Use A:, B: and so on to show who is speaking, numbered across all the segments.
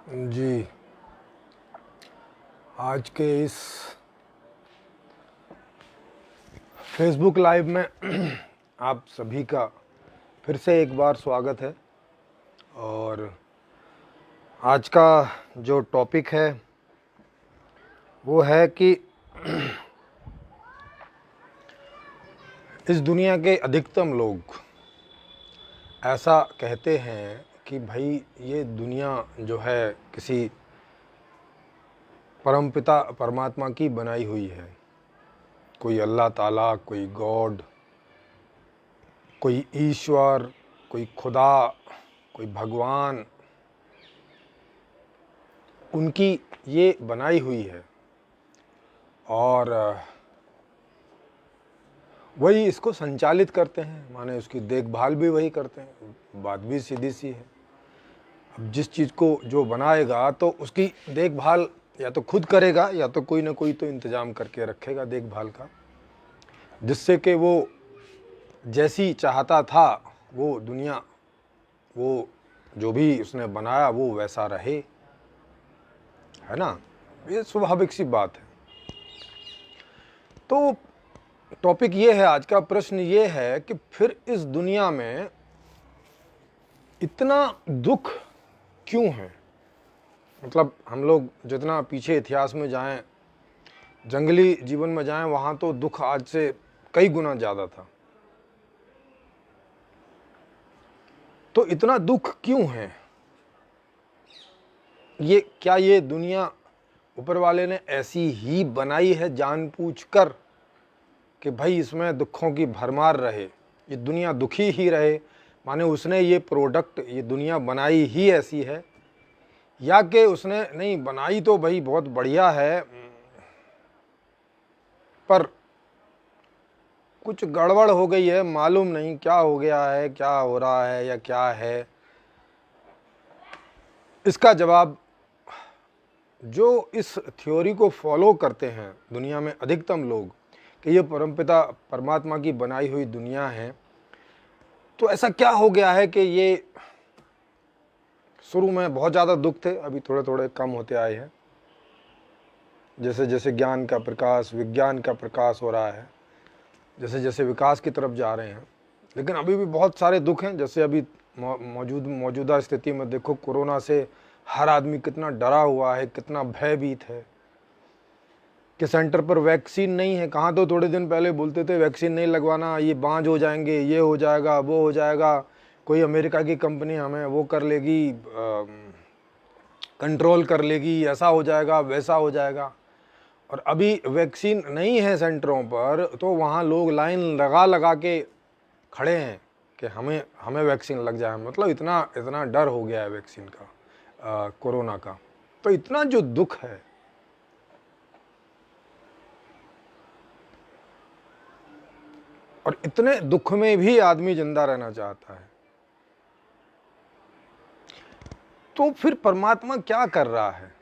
A: जी, आज के इस फेसबुक लाइव में आप सभी का फिर से एक बार स्वागत है। और आज का जो टॉपिक है वो है कि इस दुनिया के अधिकतम लोग ऐसा कहते हैं कि भाई ये दुनिया जो है किसी परमपिता परमात्मा की बनाई हुई है। कोई अल्लाह ताला, कोई गॉड, कोई ईश्वर, कोई खुदा, कोई भगवान, उनकी ये बनाई हुई है और वही इसको संचालित करते हैं, माने उसकी देखभाल भी वही करते हैं। बात भी सीधी सी है। अब जिस चीज़ को जो बनाएगा तो उसकी देखभाल या तो खुद करेगा या तो कोई ना कोई तो इंतज़ाम करके रखेगा देखभाल का, जिससे कि वो जैसी चाहता था वो दुनिया, वो जो भी उसने बनाया वो वैसा रहे, है ना। ये स्वाभाविक सी बात है। तो टॉपिक ये है, आज का प्रश्न ये है कि फिर इस दुनिया में इतना दुख क्यों है। मतलब हम लोग जितना पीछे इतिहास में जाएं, जंगली जीवन में जाएं, वहाँ तो दुख आज से कई गुना ज़्यादा था। तो इतना दुख क्यों है? ये क्या ये दुनिया ऊपर वाले ने ऐसी ही बनाई है जानबूझकर कि भाई इसमें दुखों की भरमार रहे, ये दुनिया दुखी ही रहे, माने उसने ये प्रोडक्ट, ये दुनिया बनाई ही ऐसी है, या कि उसने नहीं बनाई तो भाई बहुत बढ़िया है पर कुछ गड़बड़ हो गई है, मालूम नहीं क्या हो गया है, क्या हो रहा है या क्या है। इसका जवाब जो इस थ्योरी को फॉलो करते हैं दुनिया में अधिकतम लोग कि ये परमपिता परमात्मा की बनाई हुई दुनिया है, तो ऐसा क्या हो गया है कि ये शुरू में बहुत ज़्यादा दुख थे, अभी थोड़े थोड़े कम होते आए हैं, जैसे जैसे ज्ञान का प्रकाश, विज्ञान का प्रकाश हो रहा है, जैसे जैसे विकास की तरफ जा रहे हैं। लेकिन अभी भी बहुत सारे दुख हैं। जैसे अभी मौजूदा स्थिति में देखो, कोरोना से हर आदमी कितना डरा हुआ है, कितना भयभीत है कि सेंटर पर वैक्सीन नहीं है। कहाँ तो थोड़े दिन पहले बोलते थे वैक्सीन नहीं लगवाना, ये बांझ हो जाएंगे, ये हो जाएगा, वो हो जाएगा, कोई अमेरिका की कंपनी हमें वो कर लेगी, कंट्रोल कर लेगी, ऐसा हो जाएगा, वैसा हो जाएगा। और अभी वैक्सीन नहीं है सेंटरों पर तो वहाँ लोग लाइन लगा लगा के खड़े हैं कि हमें हमें वैक्सीन लग जाए। मतलब इतना इतना डर हो गया है वैक्सीन का, कोरोना का। तो इतना जो दुख है, और इतने दुख में भी आदमी जिंदा रहना चाहता है, तो फिर परमात्मा क्या कर रहा है?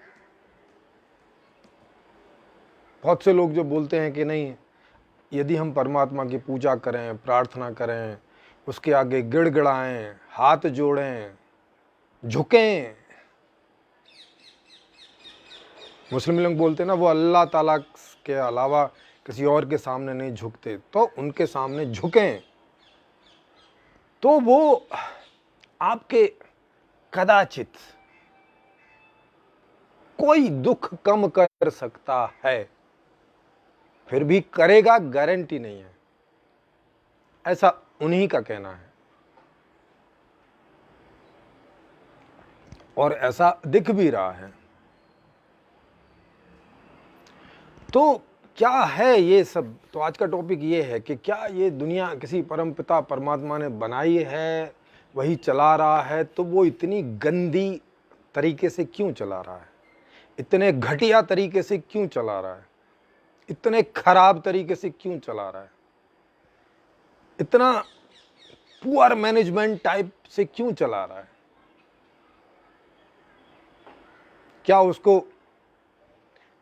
A: बहुत से लोग जो बोलते हैं कि नहीं, यदि हम परमात्मा की पूजा करें, प्रार्थना करें, उसके आगे गिड़गिड़ाएं, हाथ जोड़ें, झुकें, मुस्लिम लोग बोलते हैं ना वो अल्लाह ताला के अलावा किसी और के सामने नहीं झुकते, तो उनके सामने झुकें तो वो आपके कदाचित कोई दुख कम कर सकता है। फिर भी करेगा गारंटी नहीं है, ऐसा उन्हीं का कहना है। और ऐसा दिख भी रहा है। तो क्या है ये सब? तो आज का टॉपिक ये है कि क्या ये दुनिया किसी परमपिता परमात्मा ने बनाई है, वही चला रहा है, तो वो इतनी गंदी तरीके से क्यों चला रहा है, इतने घटिया तरीके से क्यों चला रहा है, इतने खराब तरीके से क्यों चला रहा है, इतना पुअर मैनेजमेंट टाइप से क्यों चला रहा है? क्या उसको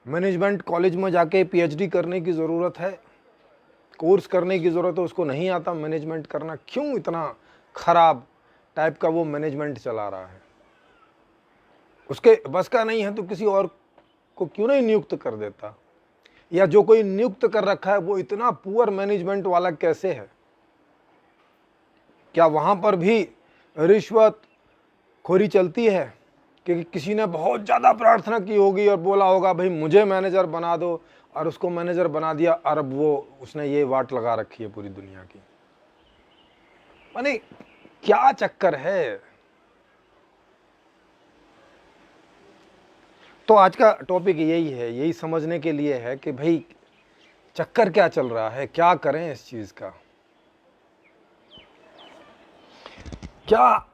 A: मैनेजमेंट कॉलेज में जाके पीएचडी करने की ज़रूरत है, कोर्स करने की ज़रूरत है? उसको नहीं आता मैनेजमेंट करना, क्यों इतना खराब टाइप का वो मैनेजमेंट चला रहा है? उसके बस का नहीं है तो किसी और को क्यों नहीं नियुक्त कर देता? या जो कोई नियुक्त कर रखा है वो इतना पुअर मैनेजमेंट वाला कैसे है? क्या वहां पर भी रिश्वत खोरी चलती है कि किसी ने बहुत ज्यादा प्रार्थना की होगी और बोला होगा भाई मुझे मैनेजर बना दो, और उसको मैनेजर बना दिया, और अब वो उसने ये वाट लगा रखी है पूरी दुनिया की। माने क्या चक्कर है? तो आज का टॉपिक यही है, यही समझने के लिए है कि भाई चक्कर क्या चल रहा है, क्या करें इस चीज का, क्या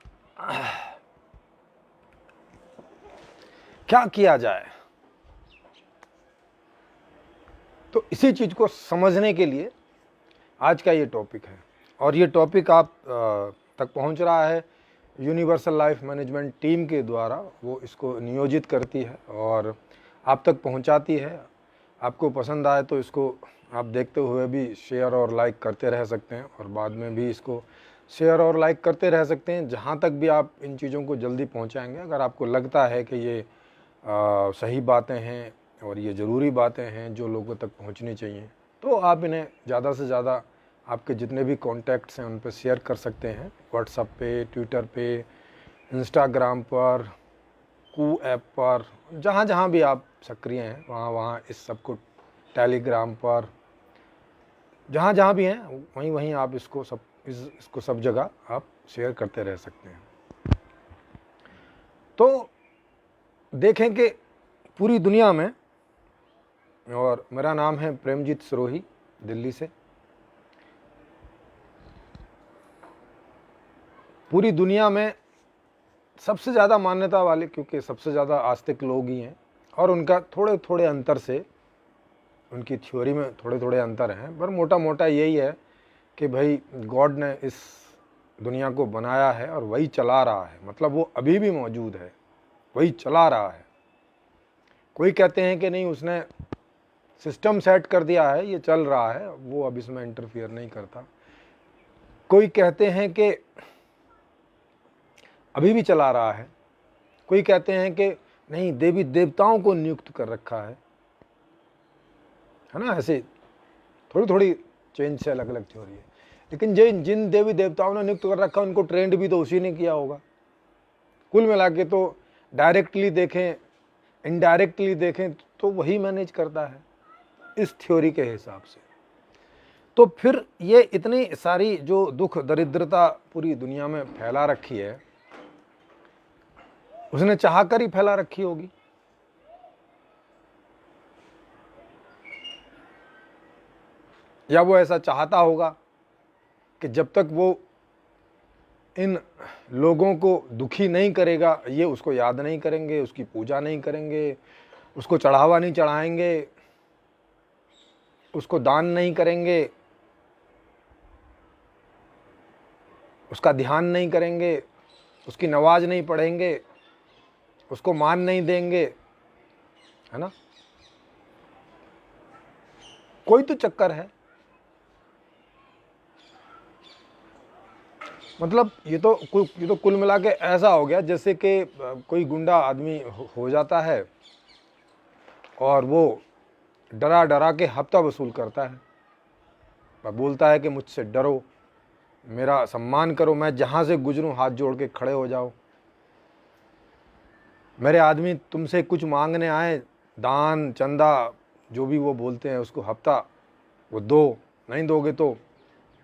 A: क्या किया जाए। तो इसी चीज को समझने के लिए आज का ये टॉपिक है, और ये टॉपिक आप तक पहुंच रहा है यूनिवर्सल लाइफ मैनेजमेंट टीम के द्वारा। वो इसको नियोजित करती है और आप तक पहुंचाती है। आपको पसंद आए तो इसको आप देखते हुए भी शेयर और लाइक करते रह सकते हैं, और बाद में भी इसको शेयर और लाइक करते रह सकते हैं जहाँ तक भी आप इन चीज़ों को जल्दी पहुँचाएँगे। अगर आपको लगता है कि ये सही बातें हैं और ये ज़रूरी बातें हैं जो लोगों तक पहुँचनी चाहिए, तो आप इन्हें ज़्यादा से ज़्यादा आपके जितने भी कॉन्टैक्ट्स हैं उन पर शेयर कर सकते हैं। व्हाट्सएप पे, ट्विटर पे, इंस्टाग्राम पर, कू ऐप पर, जहाँ जहाँ भी आप सक्रिय हैं वहाँ वहाँ इस सब को, टेलीग्राम पर, जहाँ जहाँ भी हैं वहीं वहीं आप इसको सब जगह आप शेयर करते रह सकते हैं। तो देखें कि पूरी दुनिया में, और मेरा नाम है प्रेमजीत सिरोही, दिल्ली से, पूरी दुनिया में सबसे ज़्यादा मान्यता वाले, क्योंकि सबसे ज़्यादा आस्तिक लोग ही हैं, और उनका थोड़े थोड़े अंतर से, उनकी थ्योरी में थोड़े थोड़े अंतर हैं, पर मोटा मोटा यही है कि भाई गॉड ने इस दुनिया को बनाया है और वही चला रहा है। मतलब वो अभी भी मौजूद है, वही चला रहा है। कोई कहते हैं कि नहीं, उसने सिस्टम सेट कर दिया है, ये चल रहा है, वो अब इसमें इंटरफियर नहीं करता। कोई कहते हैं कि अभी भी चला रहा है। कोई कहते हैं कि नहीं, देवी देवताओं को नियुक्त कर रखा है ना। ऐसे थोड़ी थोड़ी चेंज से अलग अलग थ्योरी है। लेकिन जिन देवी देवताओं ने नियुक्त कर रखा है उनको ट्रेंड भी तो उसी ने किया होगा। कुल मिला के तो डायरेक्टली देखें, इनडायरेक्टली देखें तो वही मैनेज करता है इस थ्योरी के हिसाब से। तो फिर ये इतनी सारी जो दुख दरिद्रता पूरी दुनिया में फैला रखी है, उसने चाह कर ही फैला रखी होगी। या वो ऐसा चाहता होगा कि जब तक वो इन लोगों को दुखी नहीं करेगा, ये उसको याद नहीं करेंगे, उसकी पूजा नहीं करेंगे, उसको चढ़ावा नहीं चढ़ाएंगे, उसको दान नहीं करेंगे, उसका ध्यान नहीं करेंगे, उसकी नमाज नहीं पढ़ेंगे, उसको मान नहीं देंगे, है ना। कोई तो चक्कर है। मतलब ये तो कुल मिला के ऐसा हो गया जैसे कि कोई गुंडा आदमी हो जाता है और वो डरा डरा के हफ्ता वसूल करता है, बोलता है कि मुझसे डरो, मेरा सम्मान करो, मैं जहाँ से गुजरूं हाथ जोड़ के खड़े हो जाओ, मेरे आदमी तुमसे कुछ मांगने आए, दान चंदा जो भी वो बोलते हैं उसको हफ्ता वो दो, नहीं दोगे तो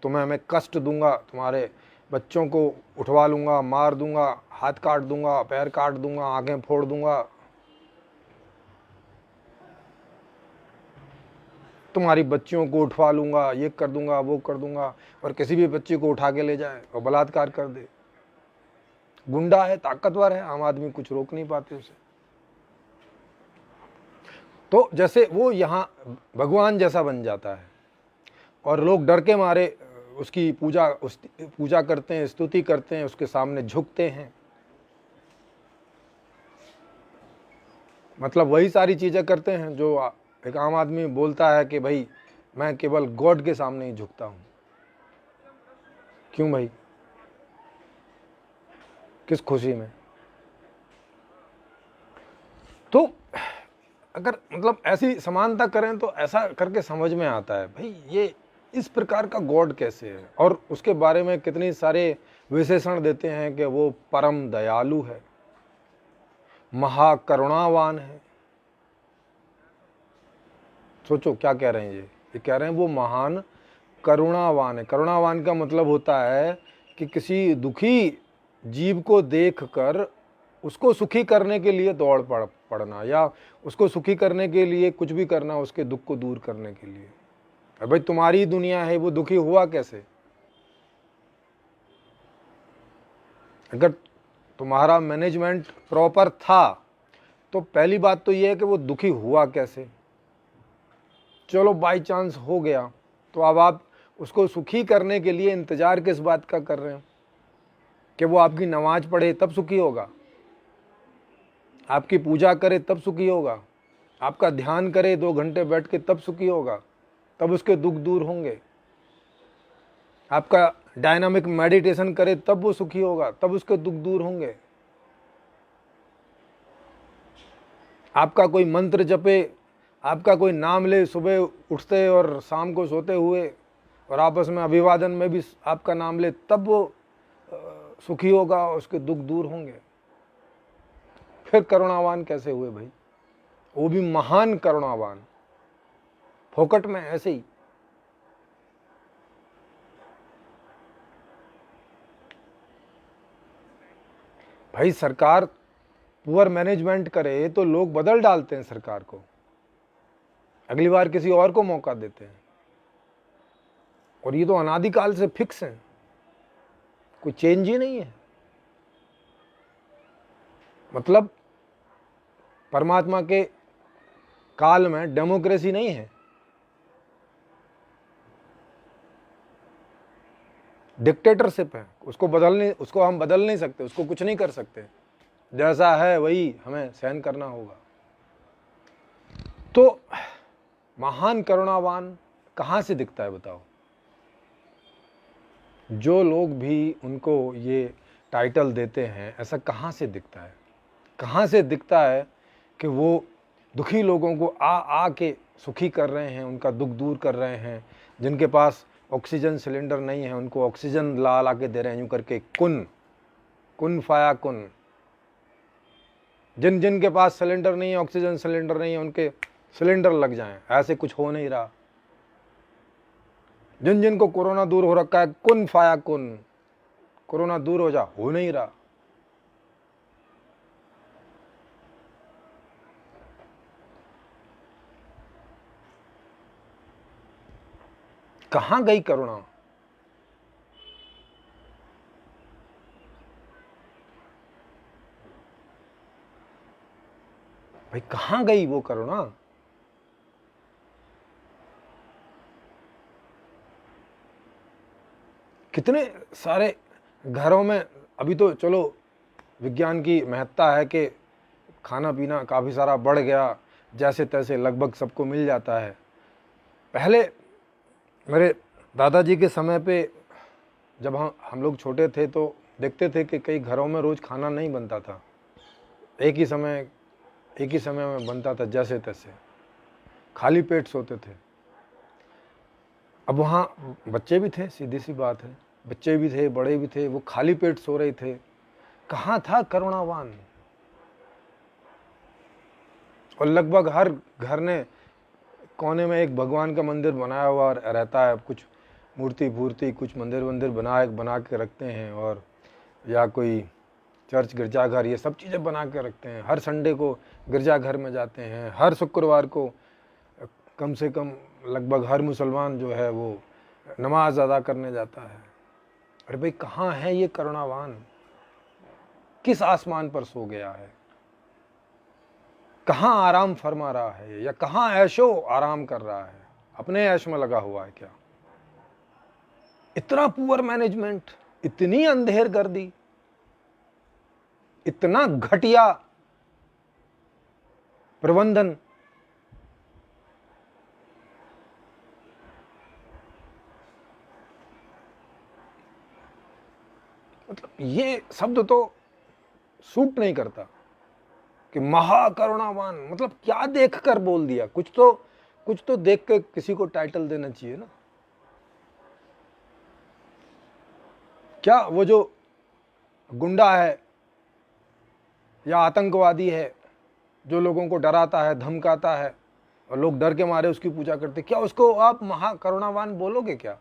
A: तुम्हें मैं कष्ट दूंगा, तुम्हारे बच्चों को उठवा लूँगा, मार दूंगा, हाथ काट दूंगा, पैर काट दूंगा, आंखें फोड़ दूंगा, तुम्हारी बच्चियों को उठवा लूँगा, ये कर दूंगा, वो कर दूंगा, और किसी भी बच्ची को उठा के ले जाए और बलात्कार कर दे। गुंडा है, ताकतवर है, आम आदमी कुछ रोक नहीं पाते उसे। तो जैसे वो यहाँ भगवान जैसा बन जाता है और लोग डर के मारे उसकी पूजा करते हैं, स्तुति करते हैं, उसके सामने झुकते हैं। मतलब वही सारी चीज़ें करते हैं जो एक आम आदमी बोलता है कि भाई मैं केवल गॉड के सामने ही झुकता हूँ। क्यों भाई? किस खुशी में? तो अगर मतलब ऐसी समानता करें तो ऐसा करके समझ में आता है भाई ये इस प्रकार का गॉड कैसे है, और उसके बारे में कितने सारे विशेषण देते हैं कि वो परम दयालु है, महाकरुणावान है। सोचो क्या कह रहे हैं ये कह रहे हैं वो महान करुणावान है। करुणावान का मतलब होता है कि किसी दुखी जीव को देखकर उसको सुखी करने के लिए दौड़ पड़ना, या उसको सुखी करने के लिए कुछ भी करना, उसके दुख को दूर करने के लिए। अब भाई तुम्हारी दुनिया है, वो दुखी हुआ कैसे? अगर तुम्हारा मैनेजमेंट प्रॉपर था तो पहली बात तो ये है कि वो दुखी हुआ कैसे। चलो बाई चांस हो गया, तो अब आप उसको सुखी करने के लिए इंतजार किस बात का कर रहे हैं? कि वो आपकी नमाज पढ़े तब सुखी होगा, आपकी पूजा करे तब सुखी होगा, आपका ध्यान करे 2 घंटे बैठ के तब सुखी होगा, तब उसके दुख दूर होंगे। आपका डायनामिक मेडिटेशन करे तब वो सुखी होगा, तब उसके दुख दूर होंगे। आपका कोई मंत्र जपे, आपका कोई नाम ले सुबह उठते और शाम को सोते हुए, और आपस में अभिवादन में भी आपका नाम ले, तब वो सुखी होगा, उसके दुख दूर होंगे। फिर करुणावान कैसे हुए भाई? वो भी महान करुणावान, फोकट में ऐसे ही। भाई सरकार पुअर मैनेजमेंट करे तो लोग बदल डालते हैं सरकार को, अगली बार किसी और को मौका देते हैं, और ये तो अनादिकाल से फिक्स है, कोई चेंज ही नहीं है। मतलब परमात्मा के काल में डेमोक्रेसी नहीं है, डिक्टेटरशिप है। उसको हम बदल नहीं सकते, उसको कुछ नहीं कर सकते, जैसा है वही हमें सहन करना होगा। तो महान करुणावान कहां से दिखता है बताओ? जो लोग भी उनको ये टाइटल देते हैं, ऐसा कहां से दिखता है? कहां से दिखता है कि वो दुखी लोगों को आ के सुखी कर रहे हैं, उनका दुख दूर कर रहे हैं? जिनके पास ऑक्सीजन सिलेंडर नहीं है उनको ऑक्सीजन ला ला के दे रहे हैं, यूं करके कुन कुन फाया कुन। जिन जिन के पास सिलेंडर नहीं है, ऑक्सीजन सिलेंडर नहीं है, उनके सिलेंडर लग जाएं, ऐसे कुछ हो नहीं रहा। जिन जिन को कोरोना दूर हो रखा है, कुन फाया कुन, कोरोना दूर हो जा, हो नहीं रहा। कहां गई करुणा? भाई कहां गई वो करुणा? कितने सारे घरों में अभी तो चलो विज्ञान की महत्ता है कि खाना पीना काफ़ी सारा बढ़ गया, जैसे तैसे लगभग सबको मिल जाता है। पहले मेरे दादाजी के समय पे जब हम लोग छोटे थे तो देखते थे कि कई घरों में रोज़ खाना नहीं बनता था, एक ही समय में बनता था, जैसे तैसे खाली पेट सोते थे। अब वहाँ बच्चे भी थे, सीधी सी बात है, बच्चे भी थे, बड़े भी थे, वो खाली पेट सो रहे थे। कहाँ था करुणावान? और लगभग हर घर ने कोने में एक भगवान का मंदिर बनाया हुआ रहता है, कुछ मूर्ति फूर्ति, कुछ मंदिर बना के रखते हैं, और या कोई चर्च गिरजाघर, ये सब चीज़ें बना के रखते हैं। हर संडे को गिरजाघर में जाते हैं, हर शुक्रवार को कम से कम लगभग हर मुसलमान जो है वो नमाज अदा करने जाता है। अरे भाई कहाँ है ये करुणावान? किस आसमान पर सो गया है? कहाँ आराम फरमा रहा है, या कहाँ ऐशो आराम कर रहा है? अपने ऐश में लगा हुआ है क्या? इतना पुअर मैनेजमेंट, इतनी अंधेर गर्दी, इतना घटिया प्रबंधन। मतलब ये शब्द तो सूट नहीं करता। कि महाकरुणावान, मतलब क्या देख कर बोल दिया? कुछ तो देख के किसी को टाइटल देना चाहिए ना। क्या वो जो गुंडा है या आतंकवादी है जो लोगों को डराता है, धमकाता है और लोग डर के मारे उसकी पूजा करते, क्या उसको आप महाकरुणावान बोलोगे? क्या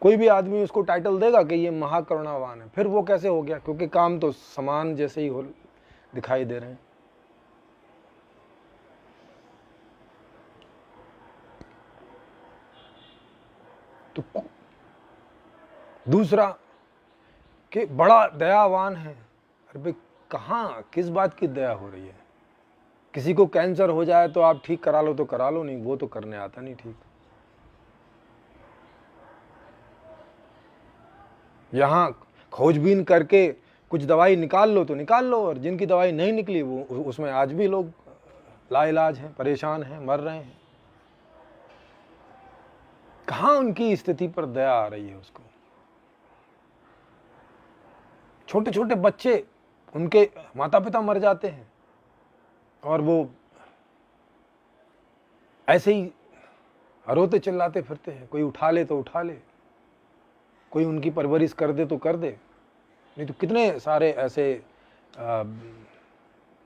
A: कोई भी आदमी उसको टाइटल देगा कि ये महाकरुणावान है? फिर वो कैसे हो गया? क्योंकि काम तो समान जैसे ही हो दिखाई दे रहे हैं। तो दूसरा कि बड़ा दयावान है। अरे भाई, कहाँ किस बात की दया हो रही है? किसी को कैंसर हो जाए तो आप ठीक करा लो तो करा लो, नहीं वो तो करने आता नहीं ठीक। यहाँ खोजबीन करके कुछ दवाई निकाल लो तो निकाल लो, और जिनकी दवाई नहीं निकली वो उसमें आज भी लोग लाइलाज हैं, परेशान हैं, मर रहे हैं। कहाँ उनकी स्थिति पर दया आ रही है उसको? छोटे छोटे बच्चे, उनके माता पिता मर जाते हैं और वो ऐसे ही रोते चिल्लाते फिरते हैं। कोई उठा ले तो उठा ले, कोई उनकी परवरिश कर दे तो कर दे, नहीं तो कितने सारे ऐसे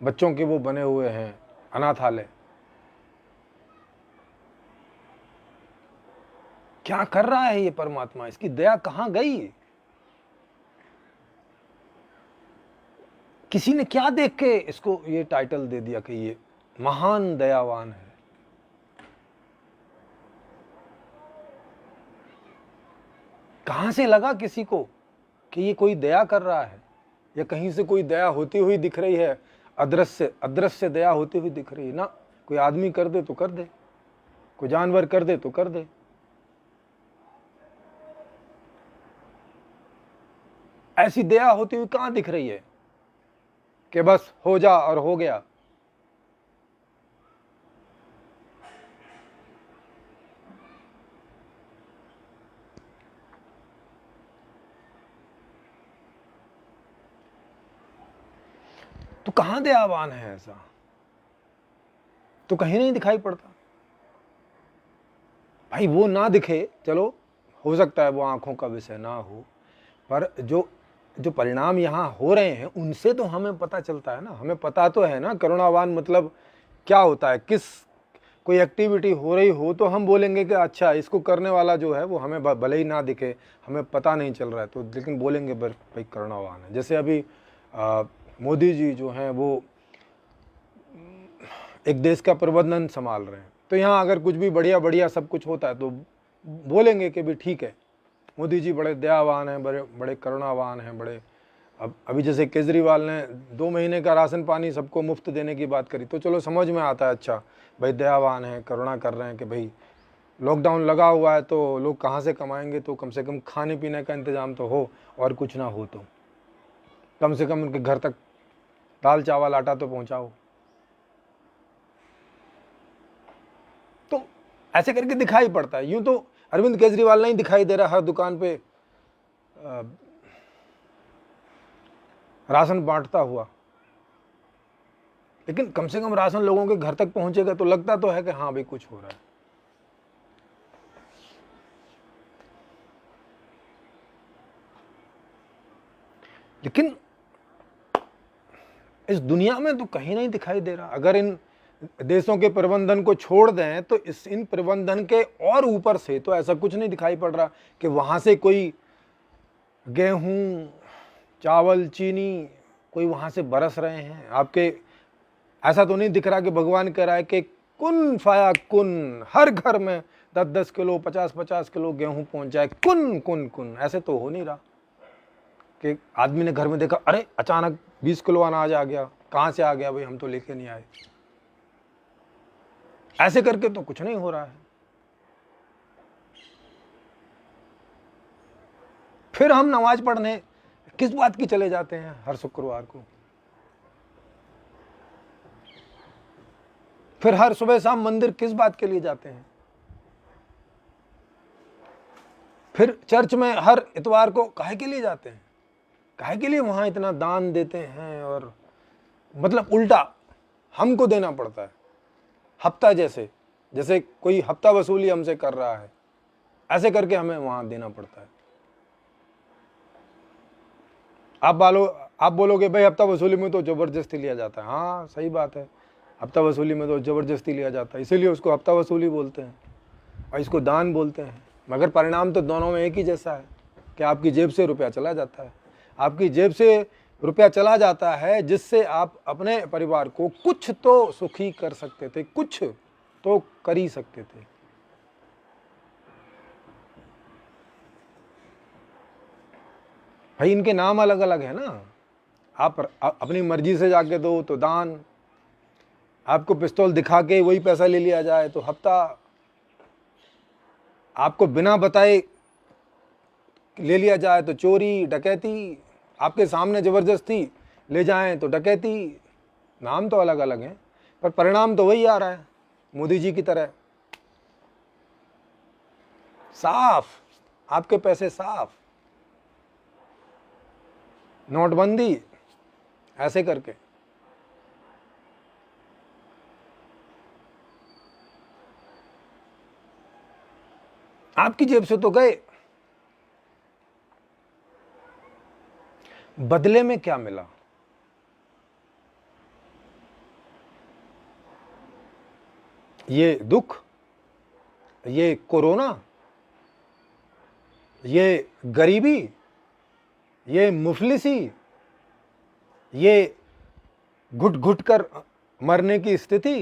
A: बच्चों के वो बने हुए हैं अनाथालय। क्या कर रहा है ये परमात्मा? इसकी दया कहां गई? किसी ने क्या देख के इसको ये टाइटल दे दिया कि ये महान दयावान है? कहां से लगा किसी को कि ये कोई दया कर रहा है, या कहीं से कोई दया होती हुई दिख रही है? अदृश्य दया होती हुई दिख रही है ना। कोई आदमी कर दे तो कर दे, कोई जानवर कर दे तो कर दे। ऐसी दया होती हुई कहां दिख रही है कि बस हो जा और हो गया? तो कहां दयावान है? ऐसा तो कहीं नहीं दिखाई पड़ता। भाई वो ना दिखे, चलो हो सकता है वो आंखों का विषय ना हो, पर जो परिणाम यहाँ हो रहे हैं उनसे तो हमें पता चलता है ना। हमें पता तो है ना करुणावान मतलब क्या होता है। कोई एक्टिविटी हो रही हो तो हम बोलेंगे कि अच्छा इसको करने वाला जो है वो हमें भले ही ना दिखे, हमें पता नहीं चल रहा है तो, लेकिन बोलेंगे भाई करुणावान है। जैसे अभी मोदी जी जो हैं वो एक देश का प्रबंधन संभाल रहे हैं, तो यहाँ अगर कुछ भी बढ़िया बढ़िया सब कुछ होता है तो बोलेंगे कि भी ठीक है, मोदी जी बड़े दयावान हैं, बड़े करुणावान हैं, बड़े। अब अभी जैसे केजरीवाल ने 2 महीने का राशन पानी सबको मुफ्त देने की बात करी, तो चलो समझ में आता है, अच्छा भाई दयावान है, करुणा कर रहे हैं कि भाई लॉकडाउन लगा हुआ है तो लोग कहाँ से कमाएंगे, तो कम से कम खाने पीने का इंतज़ाम तो हो, और कुछ ना हो तो कम से कम उनके घर तक दाल चावल आटा तो पहुँचाओ। तो ऐसे करके दिखाई पड़ता है। यूं तो अरविंद केजरीवाल नहीं दिखाई दे रहा हर दुकान पे राशन बांटता हुआ, लेकिन कम से कम राशन लोगों के घर तक पहुंचेगा तो लगता तो है कि हाँ भाई कुछ हो रहा है। लेकिन इस दुनिया में तो कहीं नहीं दिखाई दे रहा। अगर इन देशों के प्रबंधन को छोड़ दें तो इन प्रबंधन के और ऊपर से तो ऐसा कुछ नहीं दिखाई पड़ रहा कि वहां से कोई गेहूं चावल चीनी कोई वहां से बरस रहे हैं आपके। ऐसा तो नहीं दिख रहा कि भगवान कह रहा है कि कुन फाया कुन, हर घर में 10-10 किलो 50-50 किलो गेहूं पहुंच जाए, कुन कुन कुन। ऐसे तो हो नहीं रहा कि आदमी ने घर में देखा अरे अचानक 20 किलो अनाज आ गया, कहां से आ गया भाई, हम तो लेके नहीं आए। ऐसे करके तो कुछ नहीं हो रहा है। फिर हम नमाज पढ़ने किस बात की चले जाते हैं हर शुक्रवार को? फिर हर सुबह शाम मंदिर किस बात के लिए जाते हैं? फिर चर्च में हर इतवार को काहे के लिए जाते हैं? काहे के लिए वहां इतना दान देते हैं और मतलब उल्टा हमको देना पड़ता है, हफ्ता जैसे जैसे कोई हफ्ता वसूली हमसे कर रहा है, ऐसे करके हमें वहां देना पड़ता है। आप बोलोगे भाई हफ्ता वसूली में तो जबरदस्ती लिया जाता है। हाँ सही बात है, हफ्ता वसूली में तो जबरदस्ती लिया जाता है, इसीलिए उसको हफ्ता वसूली बोलते हैं और इसको दान बोलते हैं। मगर परिणाम तो दोनों में एक ही जैसा है कि आपकी जेब से रुपया चला जाता है, आपकी जेब से रुपया चला जाता है, जिससे आप अपने परिवार को कुछ तो सुखी कर सकते थे, कुछ तो कर ही सकते थे। भाई इनके नाम अलग अलग है ना, आप अपनी मर्जी से जाके दो तो दान, आपको पिस्तौल दिखा के वही पैसा ले लिया जाए तो हफ्ता, आपको बिना बताए ले लिया जाए तो चोरी डकैती, आपके सामने जबरदस्ती ले जाएं तो डकैती। नाम तो अलग अलग हैं पर परिणाम तो वही आ रहा है, मोदी जी की तरह साफ, आपके पैसे साफ, नोटबंदी ऐसे करके। आपकी जेब से तो गए, बदले में क्या मिला? ये दुख, ये कोरोना, ये गरीबी, ये मुफलिसी, ये घुट घुट कर मरने की स्थिति,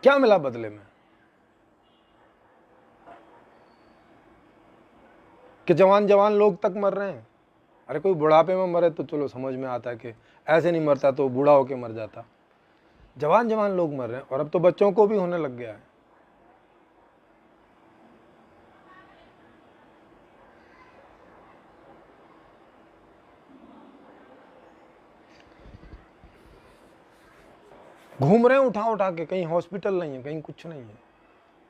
A: क्या मिला बदले में? कि जवान जवान लोग तक मर रहे हैं। अरे कोई बुढ़ापे में मरे तो चलो समझ में आता है कि ऐसे नहीं मरता तो बूढ़ा होके मर जाता, जवान जवान लोग मर रहे हैं और अब तो बच्चों को भी होने लग गया है। घूम रहे हैं उठा उठा के, कहीं हॉस्पिटल नहीं है, कहीं कुछ नहीं है।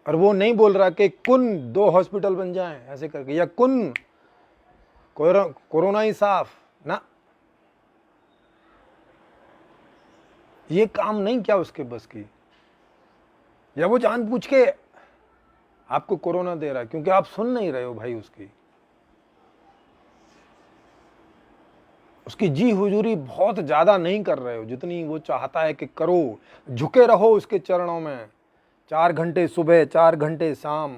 A: और वो नहीं बोल रहा कि कुन 2 हॉस्पिटल बन जाएं ऐसे करके, या कुन कोरोना ही साफ ना, ये काम नहीं क्या उसके बस की। या वो जानबूझ के आपको कोरोना दे रहा है क्योंकि आप सुन नहीं रहे हो भाई उसकी जी हुजूरी बहुत ज्यादा नहीं कर रहे हो जितनी वो चाहता है कि करो, झुके रहो उसके चरणों में 4 घंटे सुबह 4 घंटे शाम,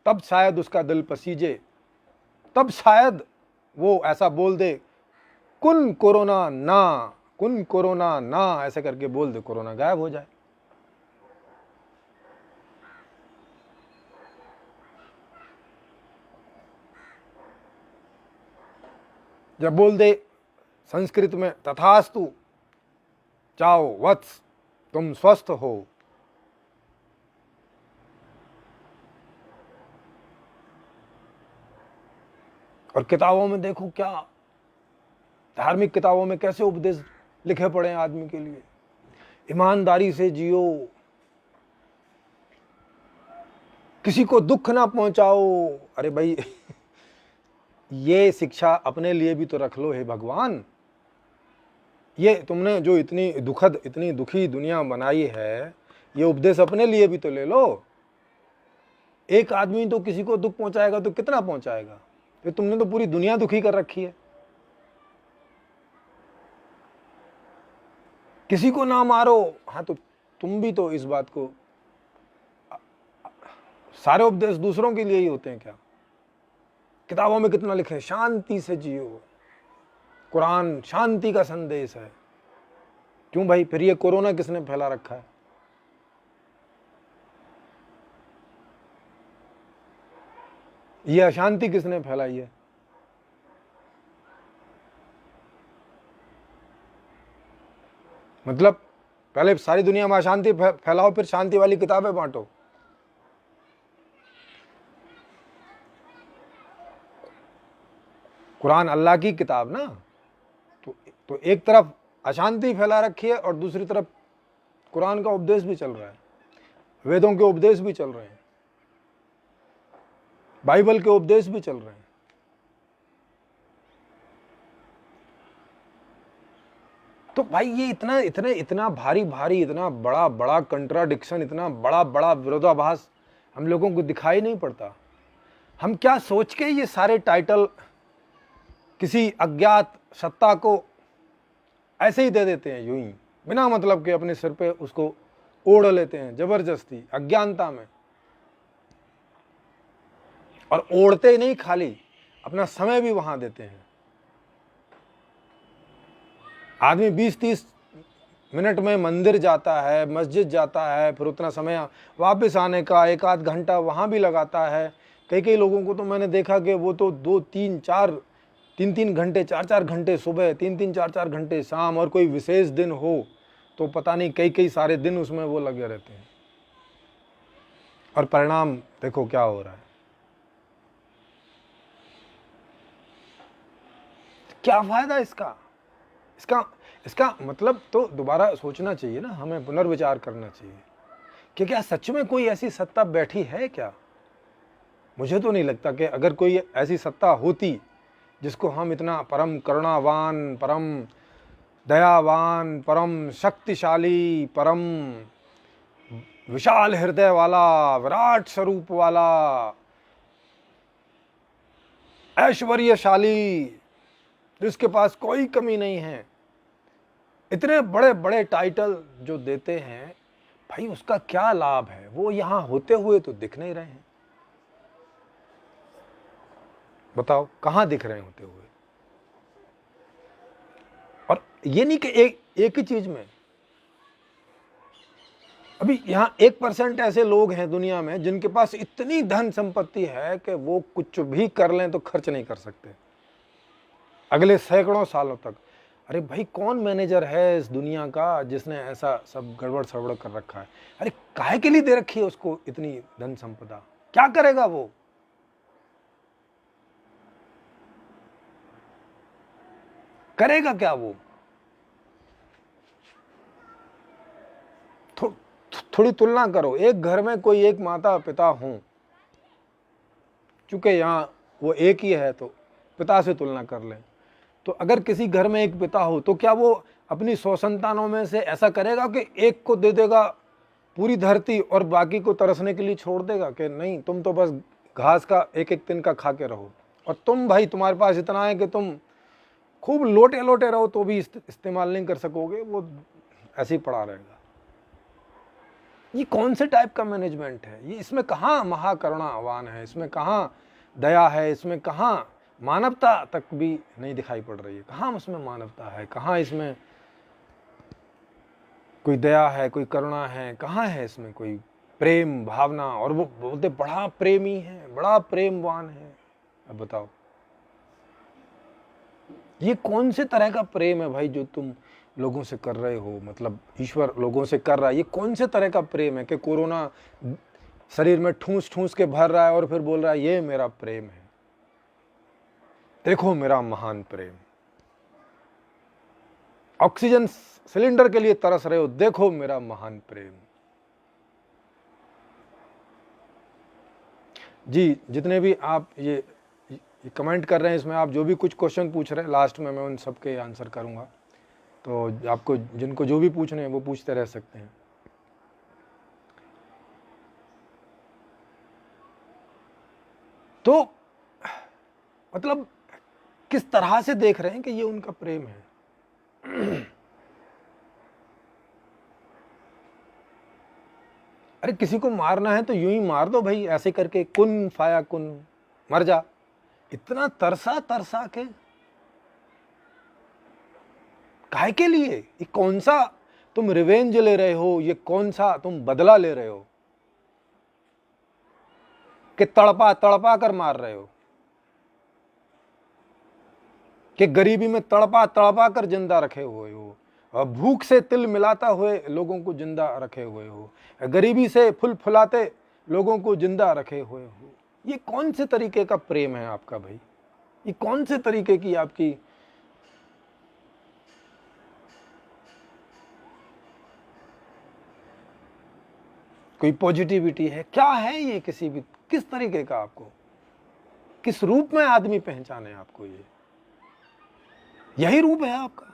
A: तब शायद उसका दिल पसीजे, तब शायद वो ऐसा बोल दे कुन कोरोना ना, कुन कोरोना ना, ऐसे करके बोल दे, कोरोना गायब हो जाए। जब बोल दे संस्कृत में तथास्तु, जाओ वत्स तुम स्वस्थ हो, और किताबों में देखो क्या, धार्मिक किताबों में कैसे उपदेश लिखे पड़े हैं आदमी के लिए, ईमानदारी से जियो, किसी को दुख ना पहुंचाओ। अरे भाई ये शिक्षा अपने लिए भी तो रख लो हे भगवान। ये तुमने जो इतनी दुखद, इतनी दुखी दुनिया बनाई है, ये उपदेश अपने लिए भी तो ले लो। एक आदमी तो किसी को दुख पहुंचाएगा तो कितना पहुंचाएगा, तो तुमने तो पूरी दुनिया दुखी कर रखी है। किसी को ना मारो, हाँ तो तुम भी तो इस बात को, सारे उपदेश दूसरों के लिए ही होते हैं क्या? किताबों में कितना लिखे शांति से जियो, कुरान शांति का संदेश है। क्यों भाई, फिर ये कोरोना किसने फैला रखा है? ये अशांति किसने फैलाई है? मतलब पहले सारी दुनिया में अशांति फैलाओ, फिर शांति वाली किताबें बांटो। कुरान अल्लाह की किताब ना, तो एक तरफ अशांति फैला रखी है और दूसरी तरफ कुरान का उपदेश भी चल रहा है, वेदों के उपदेश भी चल रहे हैं, बाइबल के उपदेश भी चल रहे हैं। तो भाई ये इतना भारी भारी, इतना बड़ा बड़ा कंट्राडिक्शन, इतना बड़ा बड़ा विरोधाभास हम लोगों को दिखाई नहीं पड़ता। हम क्या सोच के ये सारे टाइटल किसी अज्ञात सत्ता को ऐसे ही दे देते हैं, यूं ही बिना मतलब के अपने सिर पे उसको ओढ़ लेते हैं जबरदस्ती अज्ञानता में। और ओढ़ते ही नहीं, खाली अपना समय भी वहां देते हैं। आदमी 20-30 मिनट में मंदिर जाता है, मस्जिद जाता है, फिर उतना समय वापस आने का 1-आध घंटा वहां भी लगाता है। कई लोगों को तो मैंने देखा कि वो तो 2-3-4 घंटे 4-4 घंटे सुबह, 3-3 4-4 घंटे शाम, और कोई विशेष दिन हो तो पता नहीं कई सारे दिन उसमें वो लगे रहते हैं। और परिणाम देखो क्या हो रहा है। क्या फायदा इसका? इसका मतलब तो दोबारा सोचना चाहिए ना, हमें पुनर्विचार करना चाहिए कि क्या सच में कोई ऐसी सत्ता बैठी है क्या? मुझे तो नहीं लगता कि अगर कोई ऐसी सत्ता होती जिसको हम इतना परम करुणावान, परम दयावान, परम शक्तिशाली, परम विशाल हृदय वाला, विराट स्वरूप वाला, ऐश्वर्यशाली, जिसके पास कोई कमी नहीं है, इतने बड़े बड़े टाइटल जो देते हैं, भाई उसका क्या लाभ है? वो यहां होते हुए तो दिख नहीं रहे हैं। बताओ कहां दिख रहे हैं होते हुए? और ये नहीं कि एक ही चीज में। अभी यहां 1% ऐसे लोग हैं दुनिया में जिनके पास इतनी धन संपत्ति है कि वो कुछ भी कर लें तो खर्च नहीं कर सकते अगले सैकड़ों सालों तक। अरे भाई, कौन मैनेजर है इस दुनिया का जिसने ऐसा सब गड़बड़ सड़बड़ कर रखा है? अरे काहे के लिए दे रखी है उसको इतनी धन संपदा? क्या करेगा वो? करेगा क्या वो? थोड़ी तुलना करो। एक घर में कोई एक माता पिता हों, चूंकि यहां वो एक ही है तो पिता से तुलना कर लें, तो अगर किसी घर में एक पिता हो तो क्या वो अपनी 100 संतानों में से ऐसा करेगा कि एक को दे देगा पूरी धरती और बाकी को तरसने के लिए छोड़ देगा कि नहीं, तुम तो बस घास का एक एक दिन का खा के रहो, और तुम भाई तुम्हारे पास इतना है कि तुम खूब लोटे लोटे रहो तो भी इस्तेमाल नहीं कर सकोगे, वो ऐसे ही पड़ा रहेगा। ये कौन से टाइप का मैनेजमेंट है? ये इसमें कहाँ महाकरुणावान है, इसमें कहाँ दया है, इसमें कहाँ मानवता तक भी नहीं दिखाई पड़ रही है। कहाँ उसमें मानवता है? कहाँ इसमें कोई दया है, कोई करुणा है? कहाँ है इसमें कोई प्रेम भावना? और वो बोलते बड़ा प्रेमी है, बड़ा प्रेमवान है। अब बताओ ये कौन से तरह का प्रेम है भाई जो तुम लोगों से कर रहे हो? मतलब ईश्वर लोगों से कर रहा है। ये कौन से तरह का प्रेम है कि कोरोना शरीर में ठूस ठूस के भर रहा है और फिर बोल रहा है ये मेरा प्रेम है, देखो मेरा महान प्रेम। ऑक्सीजन सिलेंडर के लिए तरस रहे हो, देखो मेरा महान प्रेम। जी, जितने भी आप ये कमेंट कर रहे हैं, इसमें आप जो भी कुछ क्वेश्चन पूछ रहे हैं, लास्ट में मैं उन सबके आंसर करूंगा, तो आपको जिनको जो भी पूछने हैं वो पूछते रह सकते हैं। तो मतलब किस तरह से देख रहे हैं कि ये उनका प्रेम है? अरे किसी को मारना है तो यूं ही मार दो भाई, ऐसे करके कुन फाया कुन, मर जा। इतना तरसा तरसा के काहे के लिए? ये कौन सा तुम रिवेंज ले रहे हो? ये कौन सा तुम बदला ले रहे हो कि तड़पा तड़पा कर मार रहे हो, कि गरीबी में तड़पा तड़पा कर जिंदा रखे हुए हो, और भूख से तिल मिलाता हुए लोगों को जिंदा रखे हुए हो, गरीबी से फुल फुलाते लोगों को जिंदा रखे हुए हो। ये कौन से तरीके का प्रेम है आपका भाई? ये कौन से तरीके की आपकी कोई पॉजिटिविटी है? क्या है ये? किसी भी किस तरीके का आपको, किस रूप में आदमी पहचाने आपको? ये यही रूप है आपका?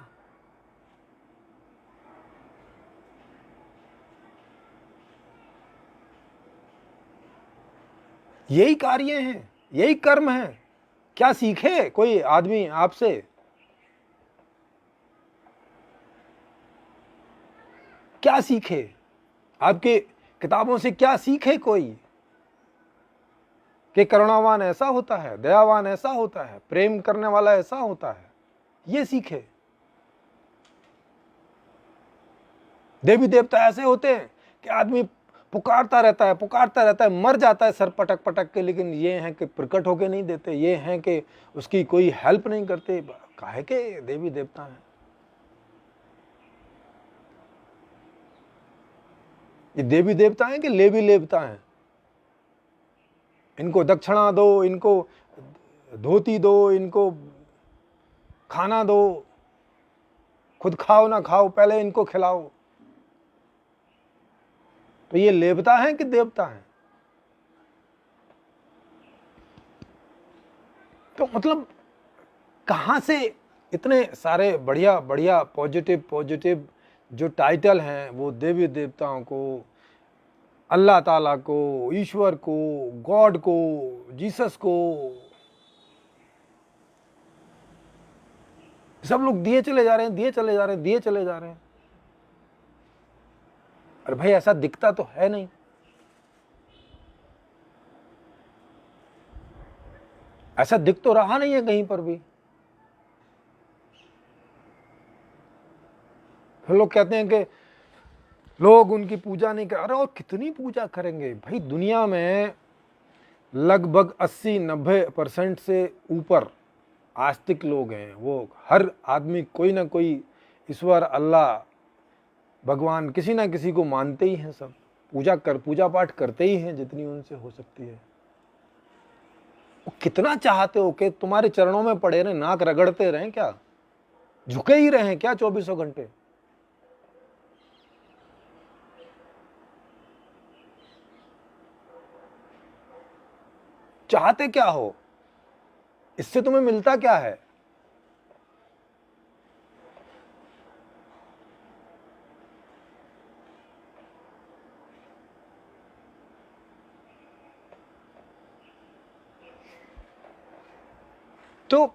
A: यही कार्य हैं, यही कर्म है। क्या सीखे कोई आदमी आपसे? क्या सीखे? आपके किताबों से क्या सीखे कोई? कि करुणावान ऐसा होता है, दयावान ऐसा होता है, प्रेम करने वाला ऐसा होता है, ये सीखे। देवी देवता ऐसे होते हैं कि आदमी पुकारता रहता है, मर जाता है सर पटक पटक के, लेकिन ये हैं कि प्रकट होके नहीं देते, ये हैं कि उसकी कोई हेल्प नहीं करते। काहे के देवी देवता हैं? ये देवी देवता हैं कि लेवी लेवता हैं? इनको दक्षिणा दो, इनको धोती दो, इनको खाना दो, खुद खाओ ना खाओ, पहले इनको खिलाओ। तो ये लेवता हैं कि देवता हैं? तो मतलब कहां से इतने सारे बढ़िया बढ़िया पॉजिटिव जो टाइटल हैं वो देवी देवताओं को, अल्लाह ताला को, ईश्वर को, गॉड को, जीसस को, सब लोग दिए चले जा रहे हैं, दिए चले जा रहे हैं, दिए चले जा रहे हैं। अरे भाई ऐसा दिखता तो है नहीं। ऐसा दिख तो रहा नहीं है कहीं पर भी। फिर लोग कहते हैं कि लोग उनकी पूजा नहीं कर। अरे और कितनी पूजा करेंगे भाई? दुनिया में लगभग 80-90% से ऊपर आस्तिक लोग हैं। वो हर आदमी कोई ना कोई ईश्वर, अल्लाह, भगवान किसी ना किसी को मानते ही हैं। सब पूजा पाठ करते ही हैं जितनी उनसे हो सकती है। वो कितना चाहते हो कि तुम्हारे चरणों में पड़े रहे, नाक रगड़ते रहें क्या? झुके ही रहें क्या 24 घंटे? चाहते क्या हो? इससे तुम्हें मिलता क्या है? तो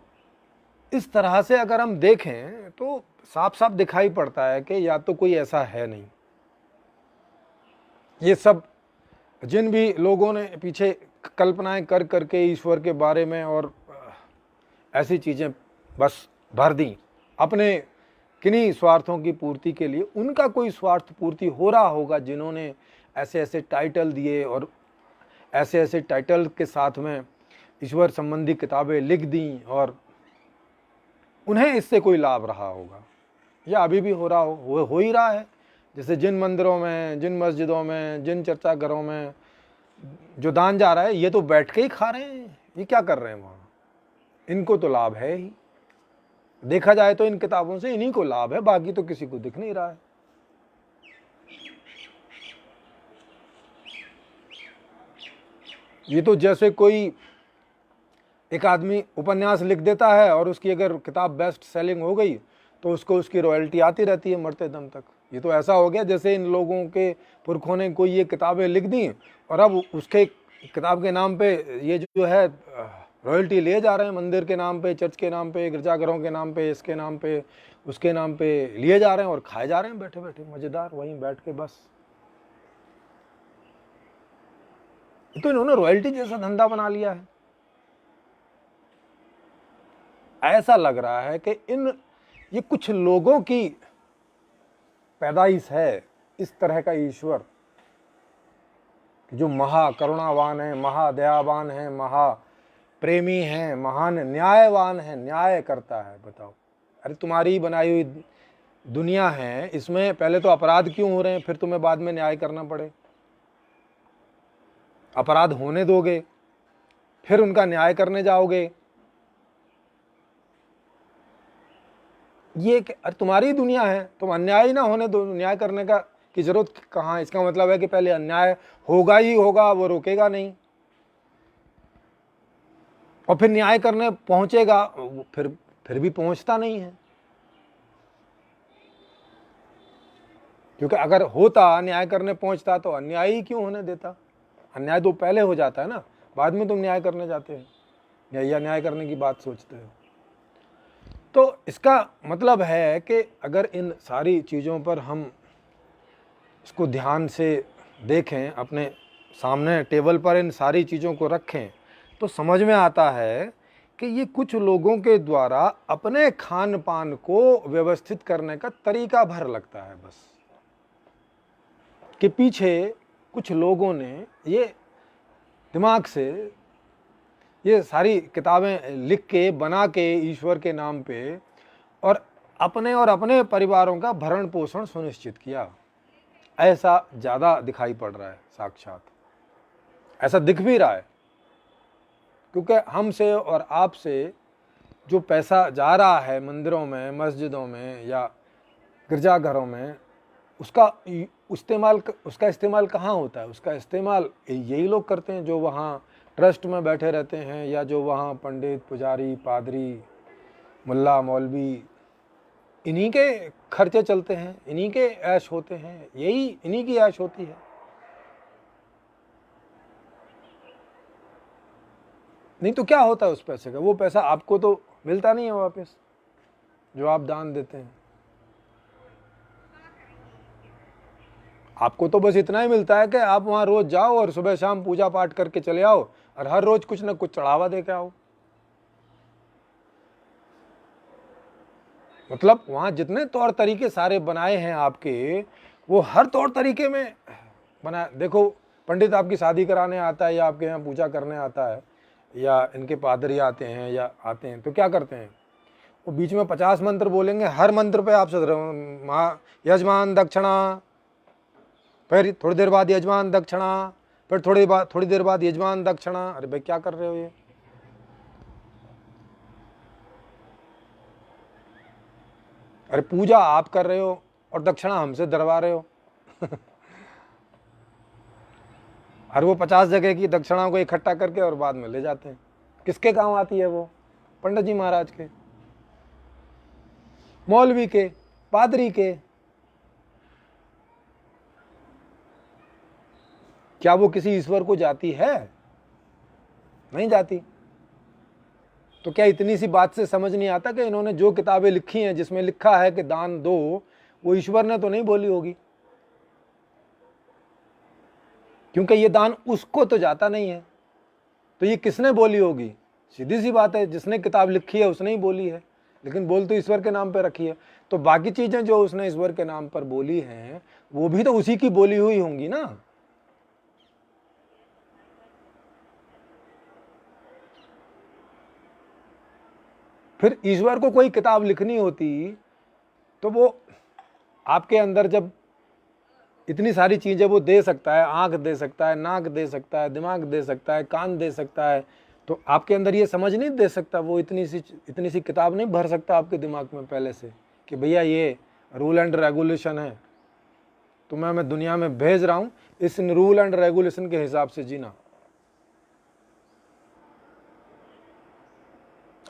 A: इस तरह से अगर हम देखें तो साफ साफ दिखाई पड़ता है कि या तो कोई ऐसा है नहीं। ये सब जिन भी लोगों ने पीछे कल्पनाएं कर करके ईश्वर के बारे में और ऐसी चीज़ें बस भर दी अपने किन्हीं स्वार्थों की पूर्ति के लिए, उनका कोई स्वार्थ पूर्ति हो रहा होगा जिन्होंने ऐसे ऐसे टाइटल दिए और ऐसे ऐसे टाइटल के साथ में ईश्वर संबंधी किताबें लिख दी और उन्हें इससे कोई लाभ रहा होगा, या अभी भी हो रहा हो ही रहा है। जैसे जिन मंदिरों में, जिन मस्जिदों में, जिन चर्चा घरों में जो दान जा रहा है, ये तो बैठ के ही खा रहे हैं। ये क्या कर रहे हैं वहाँ? इनको तो लाभ है ही। देखा जाए तो इन किताबों से इन्हीं को लाभ है, बाकी तो किसी को दिख नहीं रहा है। ये तो जैसे कोई एक आदमी उपन्यास लिख देता है और उसकी अगर किताब बेस्ट सेलिंग हो गई तो उसको उसकी रॉयल्टी आती रहती है मरते दम तक। ये तो ऐसा हो गया जैसे इन लोगों के पुरखों ने कोई ये किताबें लिख दी और अब उसके किताब के नाम पे ये जो है रॉयल्टी लिए जा रहे हैं। मंदिर के नाम पे, चर्च के नाम पे, गिरजाघरों के नाम पे, इसके नाम पे, उसके नाम पे लिए जा रहे हैं और खाए जा रहे हैं बैठे बैठे मजेदार वहीं बैठ के। बस तो इन्होंने रॉयल्टी जैसा धंधा बना लिया है। ऐसा लग रहा है कि ये कुछ लोगों की पैदाइश है इस तरह का ईश्वर जो महा करुणावान है, महादयावान है, महा प्रेमी है, महान न्यायवान है, न्याय करता है। बताओ, अरे तुम्हारी बनाई हुई दुनिया है, इसमें पहले तो अपराध क्यों हो रहे हैं, फिर तुम्हें बाद में न्याय करना पड़े? अपराध होने दोगे, फिर उनका न्याय करने जाओगे? ये अरे तुम्हारी दुनिया है, तुम अन्याय ही ना होने दो, न्याय करने का की जरूरत कहाँ? इसका मतलब है कि पहले अन्याय होगा ही होगा, वो रोकेगा नहीं, और फिर न्याय करने पहुंचेगा, फिर भी पहुंचता नहीं है। क्योंकि अगर होता, न्याय करने पहुंचता तो अन्याय ही क्यों होने देता? अन्याय तो पहले हो जाता है ना। बाद में तुम न्याय करने जाते हो या न्याय करने की बात सोचते हो। तो इसका मतलब है कि अगर इन सारी चीज़ों पर हम इसको ध्यान से देखें, अपने सामने टेबल पर इन सारी चीज़ों को रखें, तो समझ में आता है कि ये कुछ लोगों के द्वारा अपने खान पान को व्यवस्थित करने का तरीका भर लगता है बस, कि पीछे कुछ लोगों ने ये दिमाग से ये सारी किताबें लिख के बना के ईश्वर के नाम पे और अपने परिवारों का भरण पोषण सुनिश्चित किया। ऐसा ज़्यादा दिखाई पड़ रहा है, साक्षात ऐसा दिख भी रहा है, क्योंकि हमसे और आपसे जो पैसा जा रहा है मंदिरों में, मस्जिदों में या गिरजाघरों में, उसका इस्तेमाल कहाँ होता है? उसका इस्तेमाल यही लोग करते हैं जो वहाँ ट्रस्ट में बैठे रहते हैं, या जो वहाँ पंडित, पुजारी, पादरी, मुल्ला, मौलवी, इन्हीं के खर्चे चलते हैं, इन्हीं के ऐश होते हैं, इन्हीं की ऐश होती है। नहीं तो क्या होता है उस पैसे का? वो पैसा आपको तो मिलता नहीं है वापस जो आप दान देते हैं। आपको तो बस इतना ही मिलता है कि आप वहां रोज जाओ और सुबह शाम पूजा पाठ करके चले आओ और हर रोज कुछ ना कुछ चढ़ावा दे के आओ। मतलब वहां जितने तौर तरीके सारे बनाए हैं आपके, वो हर तौर तरीके में बना। देखो, पंडित आपकी शादी कराने आता है या आपके यहाँ पूजा करने आता है या इनके पादरी आते हैं या आते हैं, तो क्या करते हैं? वो बीच में 50 मंत्र बोलेंगे, हर मंत्र पे आप यजमान दक्षिणा, फिर थोड़ी देर बाद यजमान दक्षिणा, फिर थोड़ी देर बाद यजमान दक्षिणा। अरे भाई क्या कर रहे हो ये? अरे पूजा आप कर रहे हो और दक्षिणा हमसे दरवा रहे हो। और वो 50 जगह की दक्षिणाओं को इकट्ठा करके और बाद में ले जाते हैं। किसके काम आती है वो? पंडित जी महाराज के, मौलवी के, पादरी के। क्या वो किसी ईश्वर को जाती है? नहीं जाती। तो क्या इतनी सी बात से समझ नहीं आता कि इन्होंने जो किताबें लिखी हैं जिसमें लिखा है कि दान दो, वो ईश्वर ने तो नहीं बोली होगी, क्योंकि ये दान उसको तो जाता नहीं है। तो ये किसने बोली होगी? सीधी सी बात है, जिसने किताब लिखी है उसने ही बोली है, लेकिन बोल तो ईश्वर के नाम पे रखी है। तो बाकी चीजें जो उसने ईश्वर के नाम पर बोली हैं, वो भी तो उसी की बोली हुई होंगी ना। फिर ईश्वर को कोई किताब लिखनी होती तो वो आपके अंदर जब इतनी सारी चीजें वो दे सकता है, आंख दे सकता है, नाक दे सकता है, दिमाग दे सकता है, कान दे सकता है, तो आपके अंदर ये समझ नहीं दे सकता? वो इतनी सी किताब नहीं भर सकता आपके दिमाग में पहले से कि भैया ये रूल एंड रेगुलेशन है, तो मैं दुनिया में भेज रहा हूं, इस रूल एंड रेगुलेशन के हिसाब से जीना।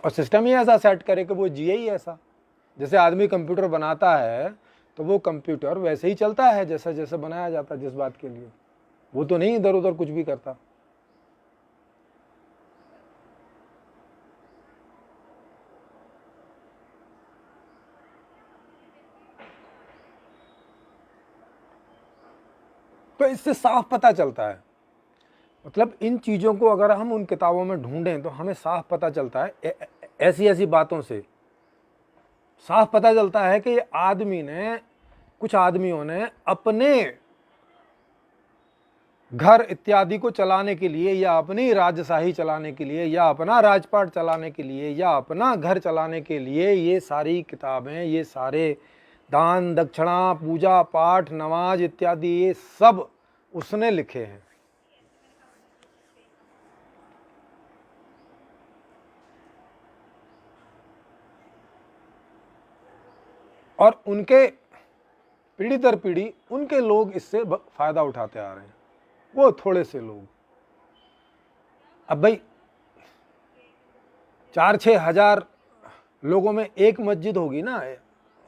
A: और सिस्टम ही ऐसा सेट करे कि वो जिए ही ऐसा। जैसे आदमी कंप्यूटर बनाता है तो वो कंप्यूटर वैसे ही चलता है जैसा जैसे बनाया जाता है जिस बात के लिए। वो तो नहीं इधर उधर कुछ भी करता। तो इससे साफ पता चलता है, मतलब इन चीज़ों को अगर हम उन किताबों में ढूंढें तो हमें साफ पता चलता है, ऐसी ऐसी बातों से साफ पता चलता है कि कुछ आदमियों ने अपने घर इत्यादि को चलाने के लिए या अपनी राजशाही चलाने के लिए या अपना राजपाट चलाने के लिए या अपना घर चलाने के लिए ये सारी किताबें, ये सारे दान दक्षिणा, पूजा पाठ, नमाज इत्यादि, ये सब उसने लिखे हैं। और उनके पीढ़ी दर पीढ़ी उनके लोग इससे फायदा उठाते आ रहे हैं, वो थोड़े से लोग। अब भाई 4-6 हजार लोगों में एक मस्जिद होगी ना,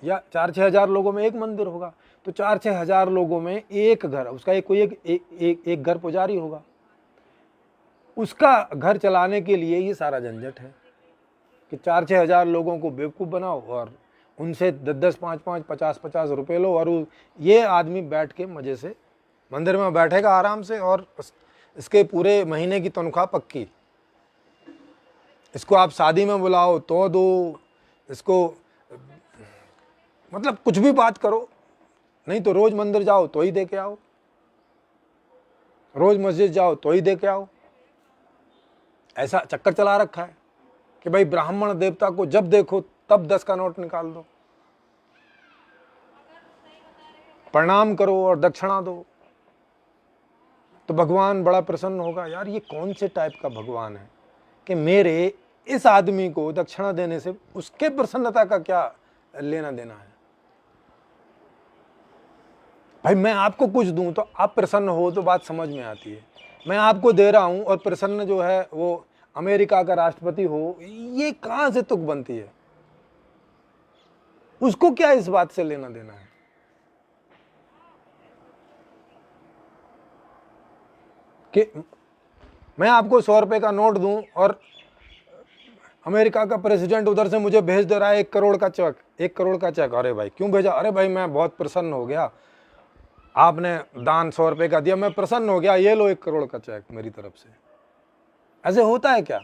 A: या 4-6 हजार लोगों में एक मंदिर होगा, तो 4-6 हजार लोगों में एक घर, उसका एक घर पुजारी होगा। उसका घर चलाने के लिए ये सारा झंझट है कि 4-6 हज़ार लोगों को बेवकूफ़ बनाओ और उनसे 10-10, 5-5, 50-50 रुपये लो, और ये आदमी बैठ के मज़े से मंदिर में बैठेगा आराम से, और इसके पूरे महीने की तनख्वाह पक्की। इसको आप शादी में बुलाओ तो दो, इसको मतलब कुछ भी बात करो, नहीं तो रोज़ मंदिर जाओ तो ही दे के आओ, रोज़ मस्जिद जाओ तो ही दे के आओ। ऐसा चक्कर चला रखा है कि भाई ब्राह्मण देवता को जब देखो तब 10 का नोट निकाल दो, प्रणाम करो और दक्षिणा दो तो भगवान बड़ा प्रसन्न होगा। यार ये कौन से टाइप का भगवान है कि मेरे इस आदमी को दक्षिणा देने से उसके प्रसन्नता का क्या लेना देना है? भाई मैं आपको कुछ दूं तो आप प्रसन्न हो तो बात समझ में आती है। मैं आपको दे रहा हूं और प्रसन्न जो है वो अमेरिका का राष्ट्रपति हो, ये कहां से तुक बनती है? उसको क्या इस बात से लेना देना है? कि मैं आपको 100 रुपए का नोट दूं और अमेरिका का प्रेसिडेंट उधर से मुझे भेज दे रहा है 1 करोड़ का चेक, 1 करोड़ का चेक। अरे भाई क्यों भेजा? अरे भाई मैं बहुत प्रसन्न हो गया, आपने दान 100 रुपए का दिया, मैं प्रसन्न हो गया, ये लो 1 करोड़ का चेक मेरी तरफ से। ऐसे होता है क्या?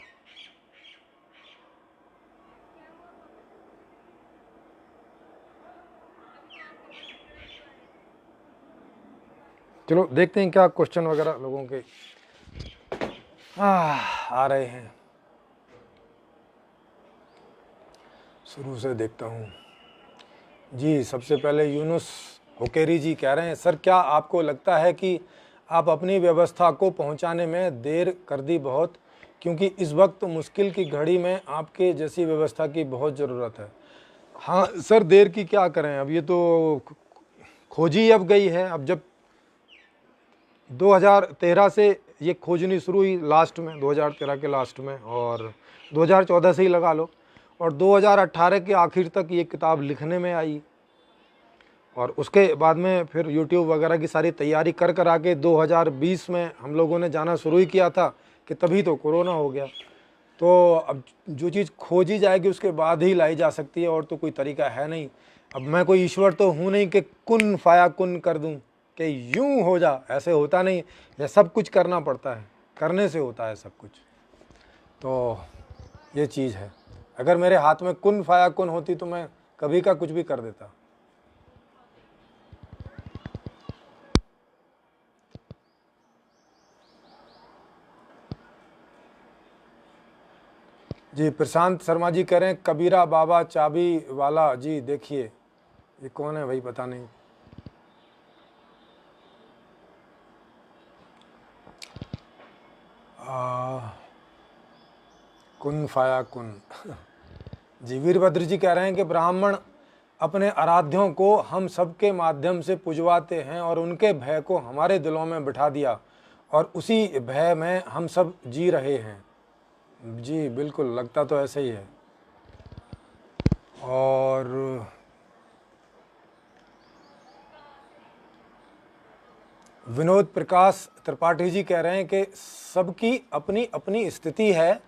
A: चलो देखते हैं क्या क्वेश्चन वगैरह लोगों के आ रहे हैं। शुरू से देखता हूँ जी। सबसे पहले यूनुस हुकेरी जी कह रहे हैं, सर क्या आपको लगता है कि आप अपनी व्यवस्था को पहुंचाने में देर कर दी बहुत, क्योंकि इस वक्त मुश्किल की घड़ी में आपके जैसी व्यवस्था की बहुत ज़रूरत है? हाँ सर, देर की क्या करें, अब ये तो खोजी अब गई है। अब जब 2013 से ये खोजनी शुरू हुई, लास्ट में 2013 के लास्ट में, और 2014 से ही लगा लो, और 2018 के आखिर तक ये किताब लिखने में आई, और उसके बाद में फिर यूट्यूब वगैरह की सारी तैयारी कर कर आके 2020 में हम लोगों ने जाना शुरू ही किया था कि तभी तो कोरोना हो गया। तो अब जो चीज़ खोजी जाएगी उसके बाद ही लाई जा सकती है, और तो कोई तरीका है नहीं। अब मैं कोई ईश्वर तो हूँ नहीं कि कुन फाया कुन कर दूँ कि यूं हो जा, ऐसे होता नहीं। यह सब कुछ करना पड़ता है, करने से होता है सब कुछ। तो ये चीज़ है, अगर मेरे हाथ में कुन फाया कुन होती तो मैं कभी का कुछ भी कर देता। जी प्रशांत शर्मा जी कह रहे हैं कबीरा बाबा चाबी वाला जी, देखिए ये कौन है भाई, पता नहीं। कुन फाया कुन जी। वीरभद्र जी कह रहे हैं कि ब्राह्मण अपने आराध्यों को हम सबके माध्यम से पुजवाते हैं और उनके भय को हमारे दिलों में बिठा दिया, और उसी भय में हम सब जी रहे हैं। जी बिल्कुल, लगता तो ऐसे ही है। और विनोद प्रकाश त्रिपाठी जी कह रहे हैं कि सबकी अपनी अपनी स्थिति है,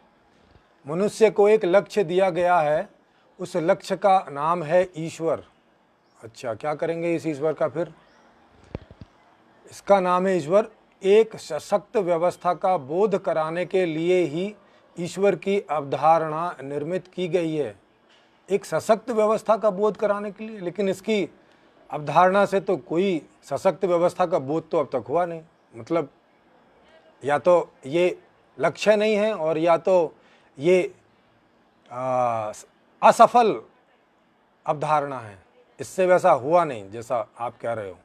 A: मनुष्य को एक लक्ष्य दिया गया है, उस लक्ष्य का नाम है ईश्वर। अच्छा, क्या करेंगे इस ईश्वर का फिर? इसका नाम है ईश्वर। एक सशक्त व्यवस्था का बोध कराने के लिए ही ईश्वर की अवधारणा निर्मित की गई है। एक सशक्त व्यवस्था का बोध कराने के लिए, लेकिन इसकी अवधारणा से तो कोई सशक्त व्यवस्था का बोध तो अब तक हुआ नहीं। मतलब या तो ये लक्ष्य नहीं है, और या तो ये असफल अवधारणा है, इससे वैसा हुआ नहीं जैसा आप कह रहे हो।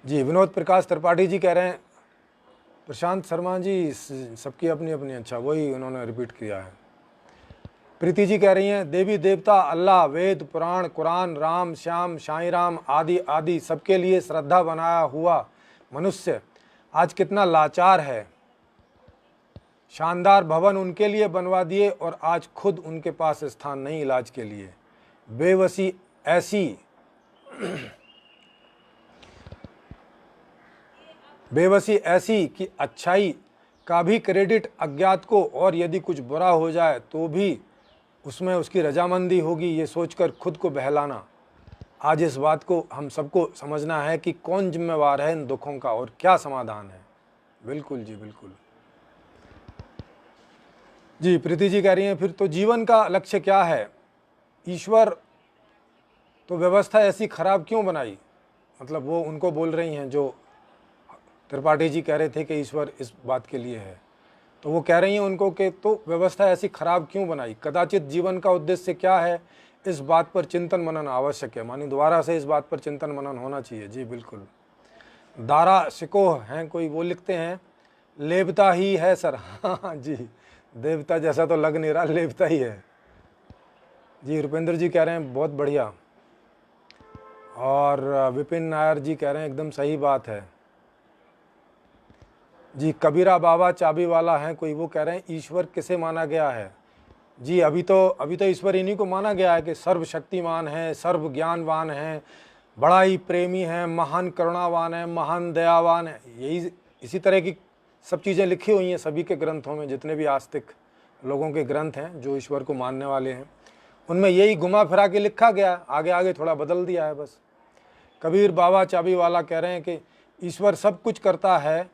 A: जी विनोद प्रकाश त्रिपाठी जी कह रहे हैं, प्रशांत शर्मा जी सबकी अपनी अपनी, अच्छा वही उन्होंने रिपीट किया है। प्रीति जी कह रही हैं देवी देवता, अल्लाह, वेद, पुराण, कुरान, राम, श्याम, साईं राम आदि आदि सबके लिए श्रद्धा बनाया हुआ मनुष्य आज कितना लाचार है। शानदार भवन उनके लिए बनवा दिए और आज खुद उनके पास स्थान नहीं इलाज के लिए। बेबसी ऐसी कि अच्छाई का भी क्रेडिट अज्ञात को, और यदि कुछ बुरा हो जाए तो भी उसमें उसकी रजामंदी होगी, ये सोचकर खुद को बहलाना। आज इस बात को हम सबको समझना है कि कौन जिम्मेवार है इन दुखों का और क्या समाधान है। बिल्कुल जी, बिल्कुल जी। प्रीति जी कह रही हैं फिर तो जीवन का लक्ष्य क्या है? ईश्वर तो व्यवस्था ऐसी खराब क्यों बनाई? मतलब वो उनको बोल रही हैं जो त्रिपाठी जी कह रहे थे कि ईश्वर इस बात के लिए है, तो वो कह रही हैं उनको कि तो व्यवस्था ऐसी खराब क्यों बनाई? कदाचित जीवन का उद्देश्य क्या है, इस बात पर चिंतन मनन आवश्यक है। मानी दोबारा से इस बात पर चिंतन मनन होना चाहिए। जी बिल्कुल। दारा शिकोह हैं कोई, वो लिखते हैं लेवता ही है सर। हाँ जी, देवता जैसा तो लग नहीं रहा, लेवता ही है जी। रुपेंद्र जी कह रहे हैं बहुत बढ़िया, और विपिन नायर जी कह रहे हैं एकदम सही बात है जी। कबीरा बाबा चाबी वाला हैं कोई, वो कह रहे हैं ईश्वर किसे माना गया है? जी अभी तो ईश्वर इन्हीं को माना गया है कि सर्वशक्तिमान है, सर्व ज्ञानवान है, बड़ा ही प्रेमी है, महान करुणावान है, महान दयावान है। यही इसी तरह की सब चीज़ें लिखी हुई हैं सभी के ग्रंथों में, जितने भी आस्तिक लोगों के ग्रंथ हैं जो ईश्वर को मानने वाले हैं, उनमें यही घुमा फिरा के लिखा गया, आगे आगे थोड़ा बदल दिया है बस। कबीर बाबा चाबी वाला कह रहे हैं कि ईश्वर सब कुछ करता है,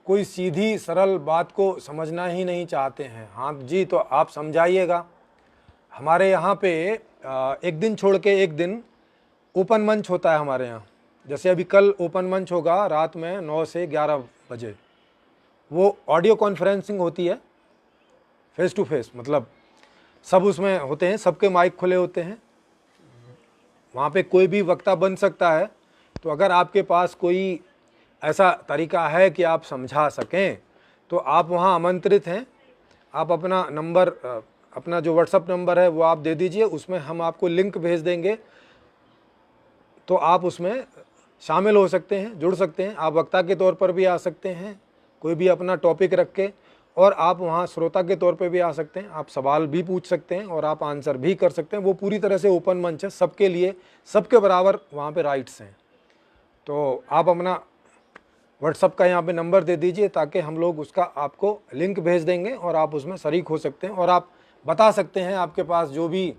A: कोई सीधी सरल बात को समझना ही नहीं चाहते हैं। हाँ जी, तो आप समझाइएगा। हमारे यहाँ पे एक दिन छोड़ के एक दिन ओपन मंच होता है हमारे यहाँ। जैसे अभी कल ओपन मंच होगा रात में 9 से 11 बजे, वो ऑडियो कॉन्फ्रेंसिंग होती है, फेस टू फेस, मतलब सब उसमें होते हैं, सबके माइक खुले होते हैं, वहाँ पे कोई भी वक्ता बन सकता है। तो अगर आपके पास कोई ऐसा तरीका है कि आप समझा सकें तो आप वहाँ आमंत्रित हैं। आप अपना नंबर, अपना जो व्हाट्सअप नंबर है वो आप दे दीजिए, उसमें हम आपको लिंक भेज देंगे, तो आप उसमें शामिल हो सकते हैं, जुड़ सकते हैं। आप वक्ता के तौर पर भी आ सकते हैं, कोई भी अपना टॉपिक रख के, और आप वहाँ श्रोता के तौर पे भी आ सकते हैं। आप सवाल भी पूछ सकते हैं और आप आंसर भी कर सकते हैं। वो पूरी तरह से ओपन मंच है, सबके लिए, सबके बराबर वहाँ पे राइट्स हैं। तो आप अपना व्हाट्सअप का यहाँ पे नंबर दे दीजिए, ताकि हम लोग उसका आपको लिंक भेज देंगे और आप उसमें शरीक हो सकते हैं, और आप बता सकते हैं आपके पास जो भी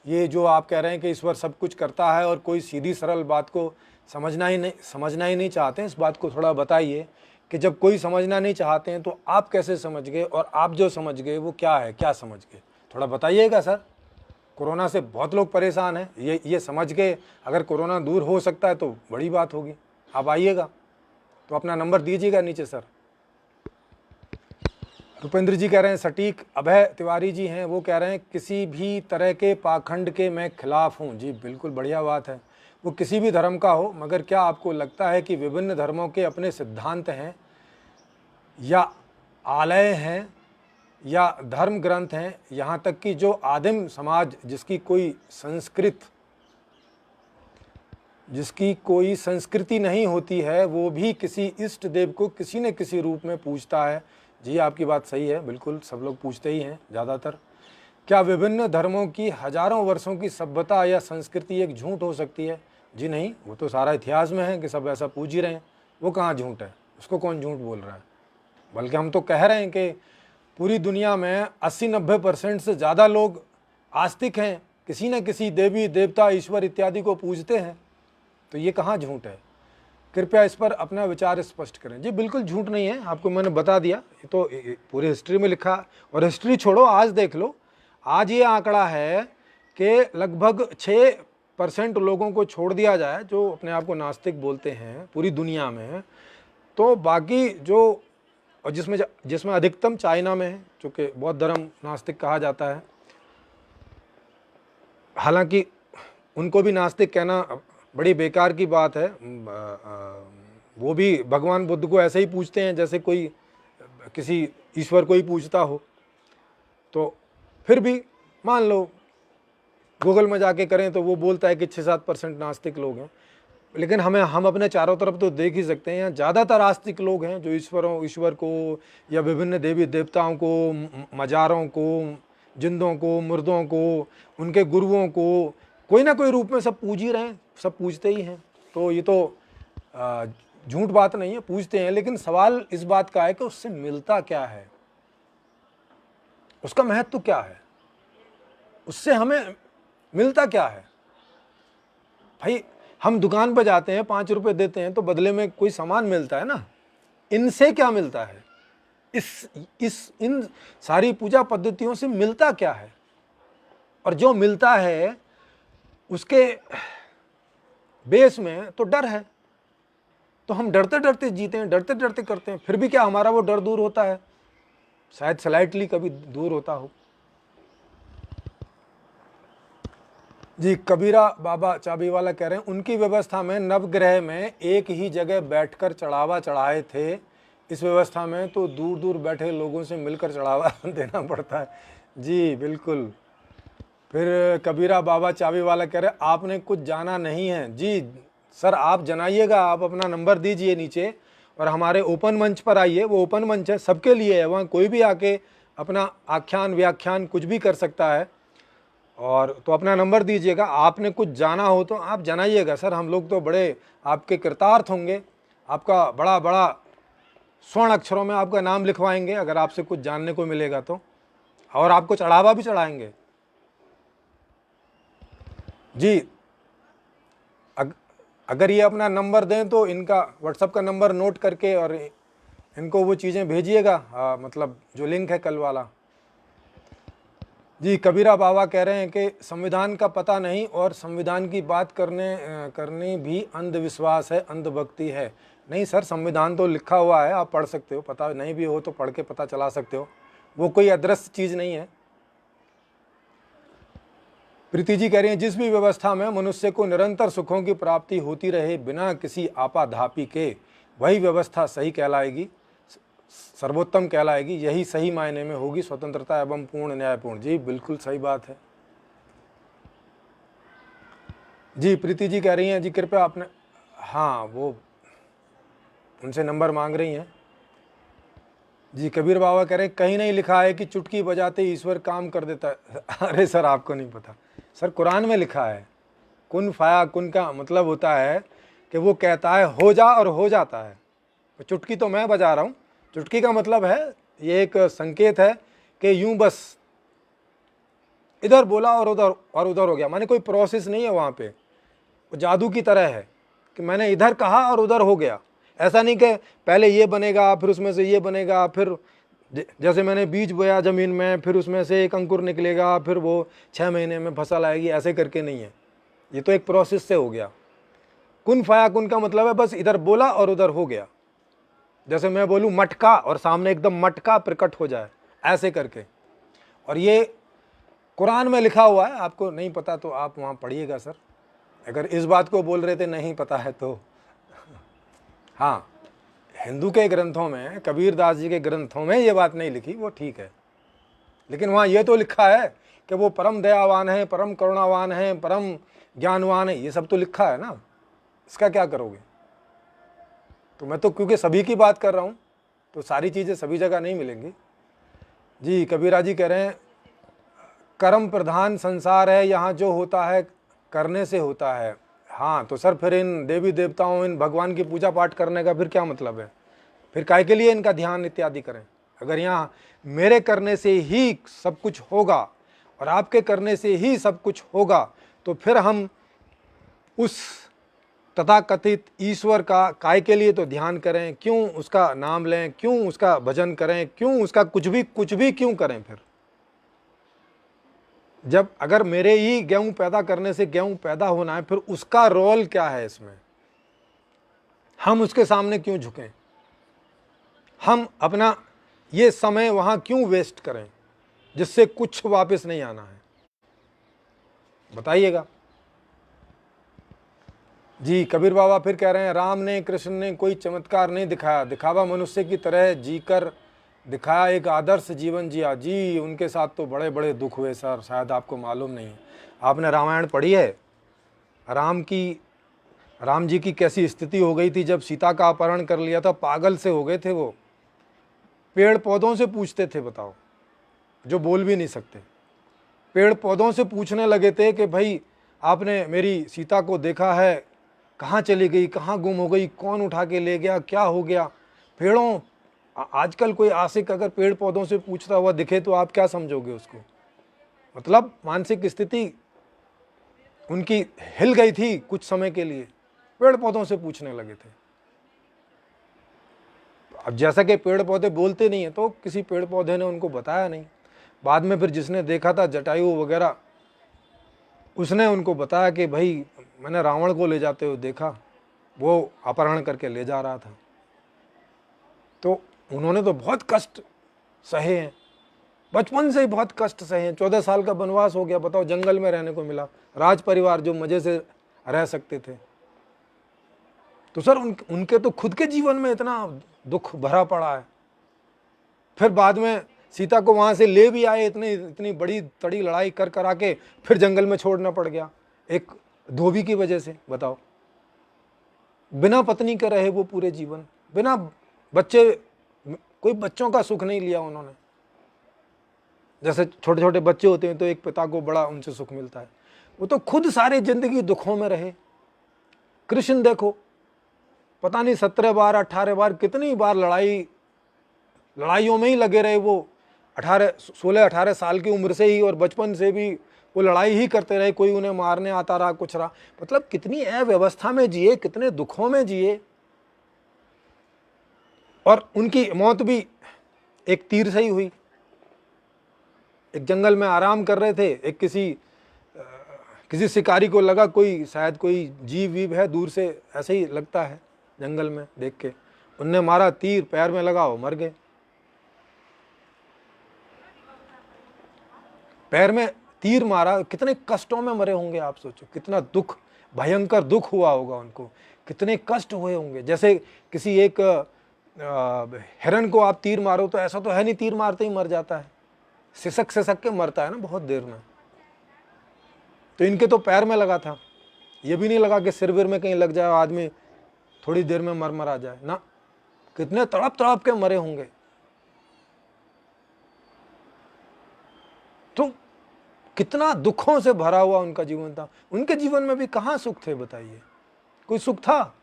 A: ये जो आप कह रहे हैं कि ईश्वर सब कुछ करता है और कोई सीधी सरल बात को समझना ही नहीं चाहते हैं। इस बात को थोड़ा बताइए कि जब कोई समझना नहीं चाहते हैं तो आप कैसे समझ गए, और आप जो समझ गए वो क्या है, क्या समझ गए, थोड़ा बताइएगा सर। कोरोना से बहुत लोग परेशान हैं, ये समझ के अगर कोरोना दूर हो सकता है तो बड़ी बात होगी। आप आइएगा, तो अपना नंबर दीजिएगा नीचे सर। रुपेंद्र जी कह रहे हैं सटीक। अभय तिवारी जी हैं, वो कह रहे हैं किसी भी तरह के पाखंड के मैं खिलाफ हूँ। जी बिल्कुल बढ़िया बात है, वो किसी भी धर्म का हो, मगर क्या आपको लगता है कि विभिन्न धर्मों के अपने सिद्धांत हैं या आलय हैं या धर्म ग्रंथ हैं, यहाँ तक कि जो आदिम समाज जिसकी कोई संस्कृति नहीं होती है, वो भी किसी इष्ट देव को किसी न किसी रूप में पूजता है। जी आपकी बात सही है, बिल्कुल सब लोग पूजते ही हैं ज़्यादातर। क्या विभिन्न धर्मों की हजारों वर्षों की सभ्यता या संस्कृति एक झूठ हो सकती है? जी नहीं, वो तो सारा इतिहास में है कि सब ऐसा पूज ही रहे हैं, वो कहाँ झूठ है, उसको कौन झूठ बोल रहा है? बल्कि हम तो कह रहे हैं कि पूरी दुनिया में 80-90% से ज़्यादा लोग आस्तिक हैं, किसी न किसी देवी देवता ईश्वर इत्यादि को पूजते हैं, तो ये कहाँ झूठ है? कृपया इस पर अपना विचार स्पष्ट करें। जी बिल्कुल झूठ नहीं है, आपको मैंने बता दिया, ये तो पूरी हिस्ट्री में लिखा। और हिस्ट्री छोड़ो, आज देख लो, आज ये आंकड़ा है कि लगभग 6% लोगों को छोड़ दिया जाए जो अपने आप को नास्तिक बोलते हैं पूरी दुनिया में, तो बाकी जो, और जिसमें अधिकतम चाइना में है, चूँकि बौद्ध धर्म नास्तिक कहा जाता है। हालांकि उनको भी नास्तिक कहना बड़ी बेकार की बात है। वो भी भगवान बुद्ध को ऐसे ही पूछते हैं जैसे कोई किसी ईश्वर को ही पूछता हो। तो फिर भी मान लो गूगल में जाके करें तो वो बोलता है कि 6-7% नास्तिक लोग हैं, लेकिन हम अपने चारों तरफ तो देख ही सकते हैं, यहाँ ज़्यादातर आस्तिक लोग हैं जो ईश्वर को या विभिन्न देवी देवताओं को, मजारों को, जिंदों को, मुर्दों को, उनके गुरुओं को कोई ना कोई रूप में सब पूज ही रहे हैं, सब पूजते ही हैं। तो ये तो झूठ बात नहीं है, पूछते हैं, लेकिन सवाल इस बात का है कि उससे मिलता क्या है, उसका महत्व क्या है, उससे हमें मिलता क्या है। भाई हम दुकान पर जाते हैं, 5 रुपए देते हैं तो बदले में कोई सामान मिलता है ना, इनसे क्या मिलता है, इन सारी पूजा पद्धतियों से मिलता क्या है। और जो मिलता है उसके बेस में तो डर है, तो हम डरते डरते जीते हैं, डरते डरते करते हैं, फिर भी क्या हमारा वो डर दूर होता है? शायद स्लाइटली कभी दूर होता हो। जी कबीरा बाबा चाबी वाला कह रहे हैं उनकी व्यवस्था में नवग्रह में एक ही जगह बैठकर चढ़ावा चढ़ाए थे, इस व्यवस्था में तो दूर दूर बैठे लोगों से मिलकर चढ़ावा देना पड़ता है। जी बिल्कुल। फिर कबीरा बाबा चाबी वाला कह रहे हैं आपने कुछ जाना नहीं है। जी सर आप जनाइएगा, आप अपना नंबर दीजिए नीचे और हमारे ओपन मंच पर आइए, वो ओपन मंच है, सबके लिए है, वहाँ कोई भी आके अपना आख्यान व्याख्यान कुछ भी कर सकता है। और तो अपना नंबर दीजिएगा, आपने कुछ जाना हो तो आप जनाइएगा सर, हम लोग तो बड़े आपके कृतार्थ होंगे, आपका बड़ा बड़ा स्वर्ण अक्षरों में आपका नाम लिखवाएंगे अगर आपसे कुछ जानने को मिलेगा तो, और आपको चढ़ावा भी चढ़ाएंगे। जी अगर ये अपना नंबर दें तो इनका व्हाट्सएप का नंबर नोट करके और इनको वो चीज़ें भेजिएगा, मतलब जो लिंक है कल वाला। जी कबीरा बाबा कह रहे हैं कि संविधान का पता नहीं और संविधान की बात करनी भी अंधविश्वास है, अंधभक्ति है। नहीं सर, संविधान तो लिखा हुआ है, आप पढ़ सकते हो, पता नहीं भी हो तो पढ़ के पता चला सकते हो, वो कोई अदृश्य चीज़ नहीं है। प्रीति जी कह रही हैं जिस भी व्यवस्था में मनुष्य को निरंतर सुखों की प्राप्ति होती रहे बिना किसी आपाधापी के, वही व्यवस्था सही कहलाएगी, सर्वोत्तम कहलाएगी, यही सही मायने में होगी स्वतंत्रता एवं पूर्ण न्यायपूर्ण। जी बिल्कुल सही बात है। जी प्रीति जी कह रही हैं जी कृपया आपने, हाँ वो उनसे नंबर मांग रही हैं। जी कबीर बाबा कह रहे हैं कहीं नहीं लिखा है कि चुटकी बजाते ईश्वर काम कर देता है। अरे सर आपको नहीं पता, सर कुरान में लिखा है कुन फाया कुन का मतलब होता है कि वो कहता है हो जा और हो जाता है। चुटकी तो मैं बजा रहा हूँ, चुटकी का मतलब है ये एक संकेत है कि यूं बस इधर बोला और उधर हो गया, माने कोई प्रोसेस नहीं है वहाँ पे, वो जादू की तरह है कि मैंने इधर कहा और उधर हो गया। ऐसा नहीं कि पहले ये बनेगा फिर उसमें से ये बनेगा, फिर जैसे मैंने बीज बोया ज़मीन में फिर उसमें से एक अंकुर निकलेगा फिर वो 6 महीने में फसल आएगी, ऐसे करके नहीं है, ये तो एक प्रोसेस से हो गया। कुन फाया कुन का मतलब है बस इधर बोला और उधर हो गया। जैसे मैं बोलूँ मटका और सामने एकदम मटका प्रकट हो जाए, ऐसे करके। और ये कुरान में लिखा हुआ है, आपको नहीं पता तो आप वहाँ पढ़िएगा सर, अगर इस बात को बोल रहे थे नहीं पता है तो। हाँ हिंदू के ग्रंथों में, कबीर दास जी के ग्रंथों में ये बात नहीं लिखी, वो ठीक है, लेकिन वहाँ ये तो लिखा है कि वो परम दयावान है, परम करुणावान है, परम ज्ञानवान है, ये सब तो लिखा है ना, इसका क्या करोगे। तो मैं तो क्योंकि सभी की बात कर रहा हूँ तो सारी चीज़ें सभी जगह नहीं मिलेंगी। जी कबीरा जी कह रहे हैं कर्म प्रधान संसार है, यहाँ जो होता है करने से होता है। हाँ तो सर फिर इन देवी देवताओं, इन भगवान की पूजा पाठ करने का फिर क्या मतलब है, फिर काहे के लिए इनका ध्यान इत्यादि करें। अगर यहाँ मेरे करने से ही सब कुछ होगा और आपके करने से ही सब कुछ होगा तो फिर हम उस तथाकथित ईश्वर का काय के लिए तो ध्यान करें, क्यों उसका नाम लें, क्यों उसका भजन करें, क्यों उसका कुछ भी क्यों करें। फिर जब अगर मेरे ही गेहूं पैदा करने से गेहूं पैदा होना है, फिर उसका रोल क्या है इसमें, हम उसके सामने क्यों झुकें, हम अपना ये समय वहां क्यों वेस्ट करें जिससे कुछ वापस नहीं आना है, बताइएगा। जी कबीर बाबा फिर कह रहे हैं राम ने कृष्ण ने कोई चमत्कार नहीं दिखाया, दिखावा मनुष्य की तरह जीकर दिखाया, एक आदर्श जीवन जिया। जी उनके साथ तो बड़े बड़े दुख हुए सर, शायद आपको मालूम नहीं है। आपने रामायण पढ़ी है, राम जी की कैसी स्थिति हो गई थी जब सीता का अपहरण कर लिया था, पागल से हो गए थे वो, पेड़ पौधों से पूछते थे, बताओ, जो बोल भी नहीं सकते, पेड़ पौधों से पूछने लगे थे कि भाई आपने मेरी सीता को देखा है, कहाँ चली गई, कहाँ गुम हो गई, कौन उठा के ले गया, क्या हो गया। पेड़ों, आजकल कोई आशिक अगर पेड़ पौधों से पूछता हुआ दिखे तो आप क्या समझोगे उसको? मतलब मानसिक स्थिति उनकी हिल गई थी कुछ समय के लिए, पेड़ पौधों से पूछने लगे थे। अब जैसा कि पेड़ पौधे बोलते नहीं है तो किसी पेड़ पौधे ने उनको बताया नहीं। बाद में फिर जिसने देखा था जटायु वगैरह, उसने उनको बताया कि भाई मैंने रावण को ले जाते हुए देखा, वो अपहरण करके ले जा रहा था। तो उन्होंने तो बहुत कष्ट सहे हैं, बचपन से ही बहुत कष्ट सहे हैं। 14 साल का वनवास हो गया, बताओ, जंगल में रहने को मिला, राज परिवार जो मजे से रह सकते थे। तो सर उनके तो खुद के जीवन में इतना दुख भरा पड़ा है। फिर बाद में सीता को वहां से ले भी आए, इतनी बड़ी तड़ी लड़ाई कर करा के फिर जंगल में छोड़ना पड़ गया एक धोबी की वजह से। बताओ, बिना पत्नी के रहे वो पूरे जीवन, बिना बच्चे, कोई बच्चों का सुख नहीं लिया उन्होंने। जैसे छोटे छोटे बच्चे होते हैं तो एक पिता को बड़ा उनसे सुख मिलता है, वो तो खुद सारी जिंदगी दुखों में रहे। कृष्ण देखो, पता नहीं 17 बार 18 बार कितनी बार लड़ाइयों में ही लगे रहे वो। 16-18 साल की उम्र से ही और बचपन से भी वो लड़ाई ही करते रहे, कोई उन्हें मारने आता रहा, कुछ रहा। मतलब कितनी अव्यवस्था में जिए, कितने दुखों में जिए। और उनकी मौत भी एक तीर से ही हुई। एक जंगल में आराम कर रहे थे, एक किसी शिकारी को लगा कोई शायद कोई जीव वीव है, दूर से ऐसे ही लगता है जंगल में देख के, उनने मारा तीर, पैर में लगा, वो मर गए। पैर में तीर मारा, कितने कष्टों में मरे होंगे आप सोचो, कितना दुख, भयंकर दुख हुआ होगा उनको, कितने कष्ट हुए होंगे। जैसे किसी एक हिरन को आप तीर मारो तो ऐसा तो है नहीं तीर मारते ही मर जाता है, सिसक सिसक के मरता है ना बहुत देर में। तो इनके तो पैर में लगा था, ये भी नहीं लगा कि सिर विर में कहीं लग जाए, आदमी थोड़ी देर में मर आ जाए ना। कितने तड़प तड़प के मरे होंगे। तो कितना दुखों से भरा हुआ उनका जीवन था। उनके जीवन में भी कहाँ सुख थे बताइए, कोई सुख था?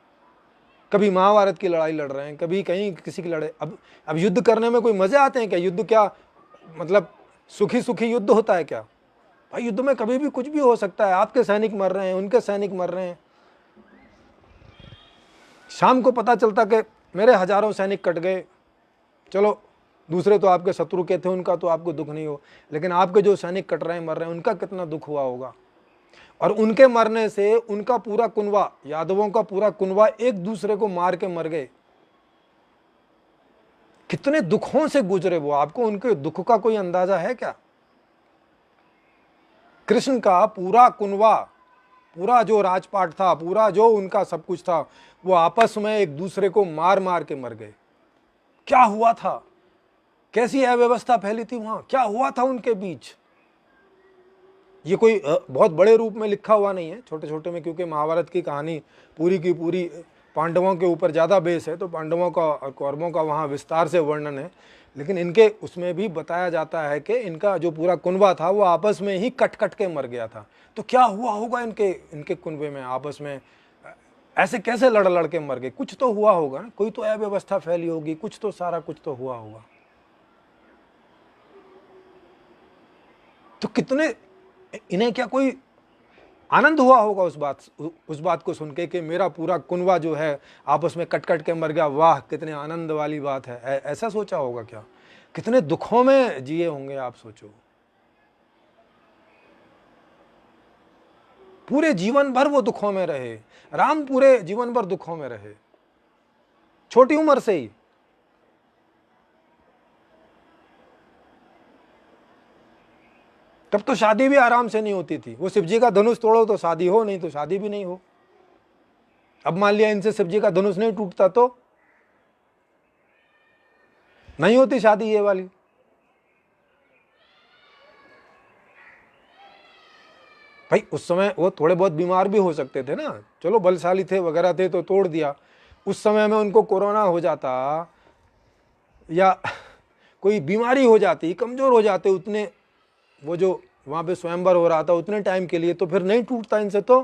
A: कभी महाभारत की लड़ाई लड़ रहे हैं, कभी कहीं किसी की लड़ाई। अब युद्ध करने में कोई मजे आते हैं क्या? युद्ध क्या मतलब सुखी सुखी युद्ध होता है क्या? भाई युद्ध में कभी भी कुछ भी हो सकता है। आपके सैनिक मर रहे हैं, उनके सैनिक मर रहे हैं। शाम को पता चलता कि मेरे हजारों सैनिक कट गए, चलो दूसरे तो आपके शत्रु के थे, उनका तो आपको दुख नहीं हो, लेकिन आपके जो सैनिक कट रहे हैं, मर रहे हैं, उनका कितना दुख हुआ होगा। और उनके मरने से उनका पूरा कुनवा, यादवों का पूरा कुनवा एक दूसरे को मार के मर गए। कितने दुखों से गुजरे वो, आपको उनके दुख का कोई अंदाजा है क्या? कृष्ण का पूरा कुनवा, पूरा जो राजपाट था, पूरा जो उनका सब कुछ था, वो आपस में एक दूसरे को मार मार के मर गए। क्या हुआ था, कैसी अव्यवस्था फैली थी वहां, क्या हुआ था उनके बीच? ये कोई बहुत बड़े रूप में लिखा हुआ नहीं है, छोटे छोटे में, क्योंकि महाभारत की कहानी पूरी की पूरी पांडवों के ऊपर ज़्यादा बेस है, तो पांडवों का और कौरवों का वहाँ विस्तार से वर्णन है। लेकिन इनके उसमें भी बताया जाता है कि इनका जो पूरा कुनबा था वो आपस में ही कट कट के मर गया था। तो क्या हुआ होगा इनके कुनबे में, आपस में ऐसे कैसे लड़ लड़ के मर गए? कुछ तो हुआ होगा ना, कोई तो अव्यवस्था फैली होगी, कुछ तो सारा कुछ तो हुआ होगा। तो कितने, इन्हें क्या कोई आनंद हुआ होगा उस बात को सुन के कि मेरा पूरा कुनबा जो है आपस में कट कट के मर गया, वाह कितने आनंद वाली बात है। ऐसा सोचा होगा क्या? कितने दुखों में जिए होंगे आप सोचो। पूरे जीवन भर वो दुखों में रहे, राम पूरे जीवन भर दुखों में रहे, छोटी उम्र से ही। तब तो शादी भी आराम से नहीं होती थी। वो शिव जी का धनुष तोड़ो तो शादी हो, नहीं तो शादी भी नहीं हो। अब मान लिया इनसे शिव जी का धनुष नहीं टूटता तो नहीं होती शादी ये वाली। भाई उस समय वो थोड़े बहुत बीमार भी हो सकते थे ना, चलो बलशाली थे वगैरह थे तो तोड़ दिया। उस समय में उनको कोरोना हो जाता या कोई बीमारी हो जाती, कमजोर हो जाते उतने, वो जो वहां पे स्वयंवर हो रहा था उतने टाइम के लिए, तो फिर नहीं टूटता इनसे। तो